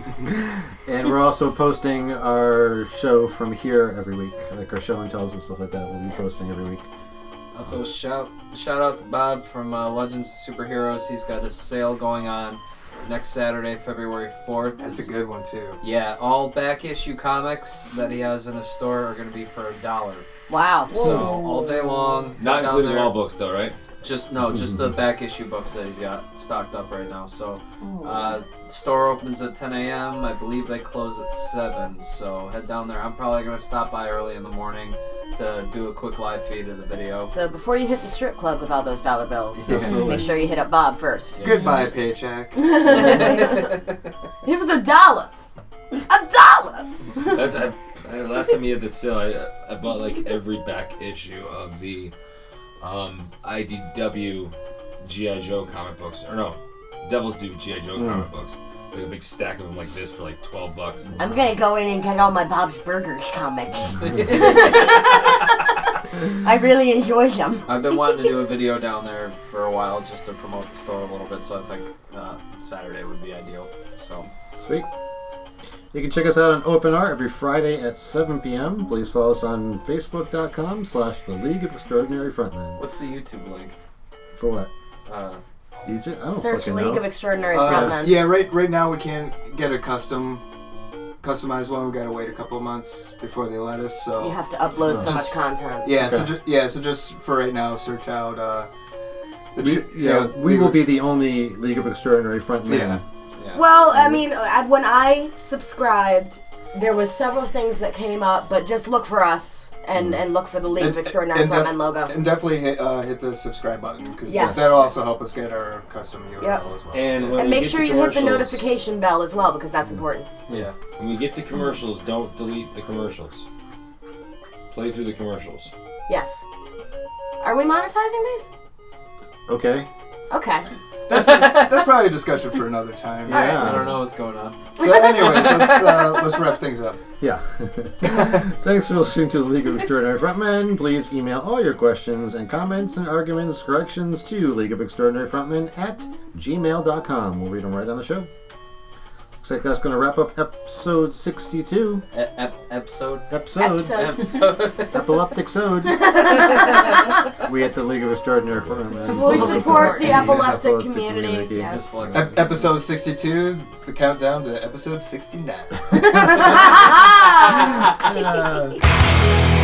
And we're also posting our show from here every week, like our show and tells and stuff like that. We'll be posting every week. Also, shout out to Bob from Legends of Superheroes. He's got a sale going on next Saturday, February 4th. That's a good one, too. Yeah, all back issue comics that he has in his store are going to be for $1. Wow. So, all day long. Not down including there. all books, though, right? Just the back issue books that he's got stocked up right now. So, store opens at 10 a.m. I believe they close at 7. So head down there. I'm probably gonna stop by early in the morning to do a quick live feed of the video. So before you hit the strip club with all those dollar bills, Absolutely. make sure you hit up Bob first. Goodbye, paycheck. It was $1. $1. That's last time he had that sale, I bought like every back issue of the IDW G.I.Joe comic books, or no, Devils do G.I. Joe comic books. Like a big stack of them like this for like $12. I'm gonna go in and get all my Bob's Burgers comics. I really enjoy them. I've been wanting to do a video down there for a while just to promote the store a little bit, so I think Saturday would be ideal. So Sweet. You can check us out on Open Art every Friday at 7 p.m. Please follow us on Facebook.com/The League of Extraordinary Frontmen. what's the YouTube link? For what? YouTube? I don't Search fucking League know. of Extraordinary Frontmen. Yeah, right now we can't get a customized one. We gotta wait a couple of months before they let us. So You have to upload so much content. Yeah, so just for right now, search out. We will be the only League of Extraordinary Frontmen. Yeah. Well, I mean, when I subscribed, there was several things that came up, but just look for us and look for the League of Extraordinary Frontmen logo. And definitely hit the subscribe button, because Yes. that'll also help us get our custom URL as well. And, when And we make get sure to you hit the commercials- notification bell as well, because that's important. Yeah. When we get to commercials, don't delete the commercials. Play through the commercials. Yes. Are we monetizing these? Okay. Okay. That's probably a discussion for another time. Yeah. I don't know what's going on. So anyways, let's wrap things up. Yeah. Thanks for listening to the League of Extraordinary Frontmen. Please email all your questions and comments and arguments, corrections to leagueofextraordinaryfrontmen@gmail.com. We'll read them right on the show. Looks like that's going to wrap up episode 62. Episode. Epileptic-sode. We at the League of Extraordinary Frontmen. We support the epileptic community. Yes. Episode 62, the countdown to episode 69. Yeah.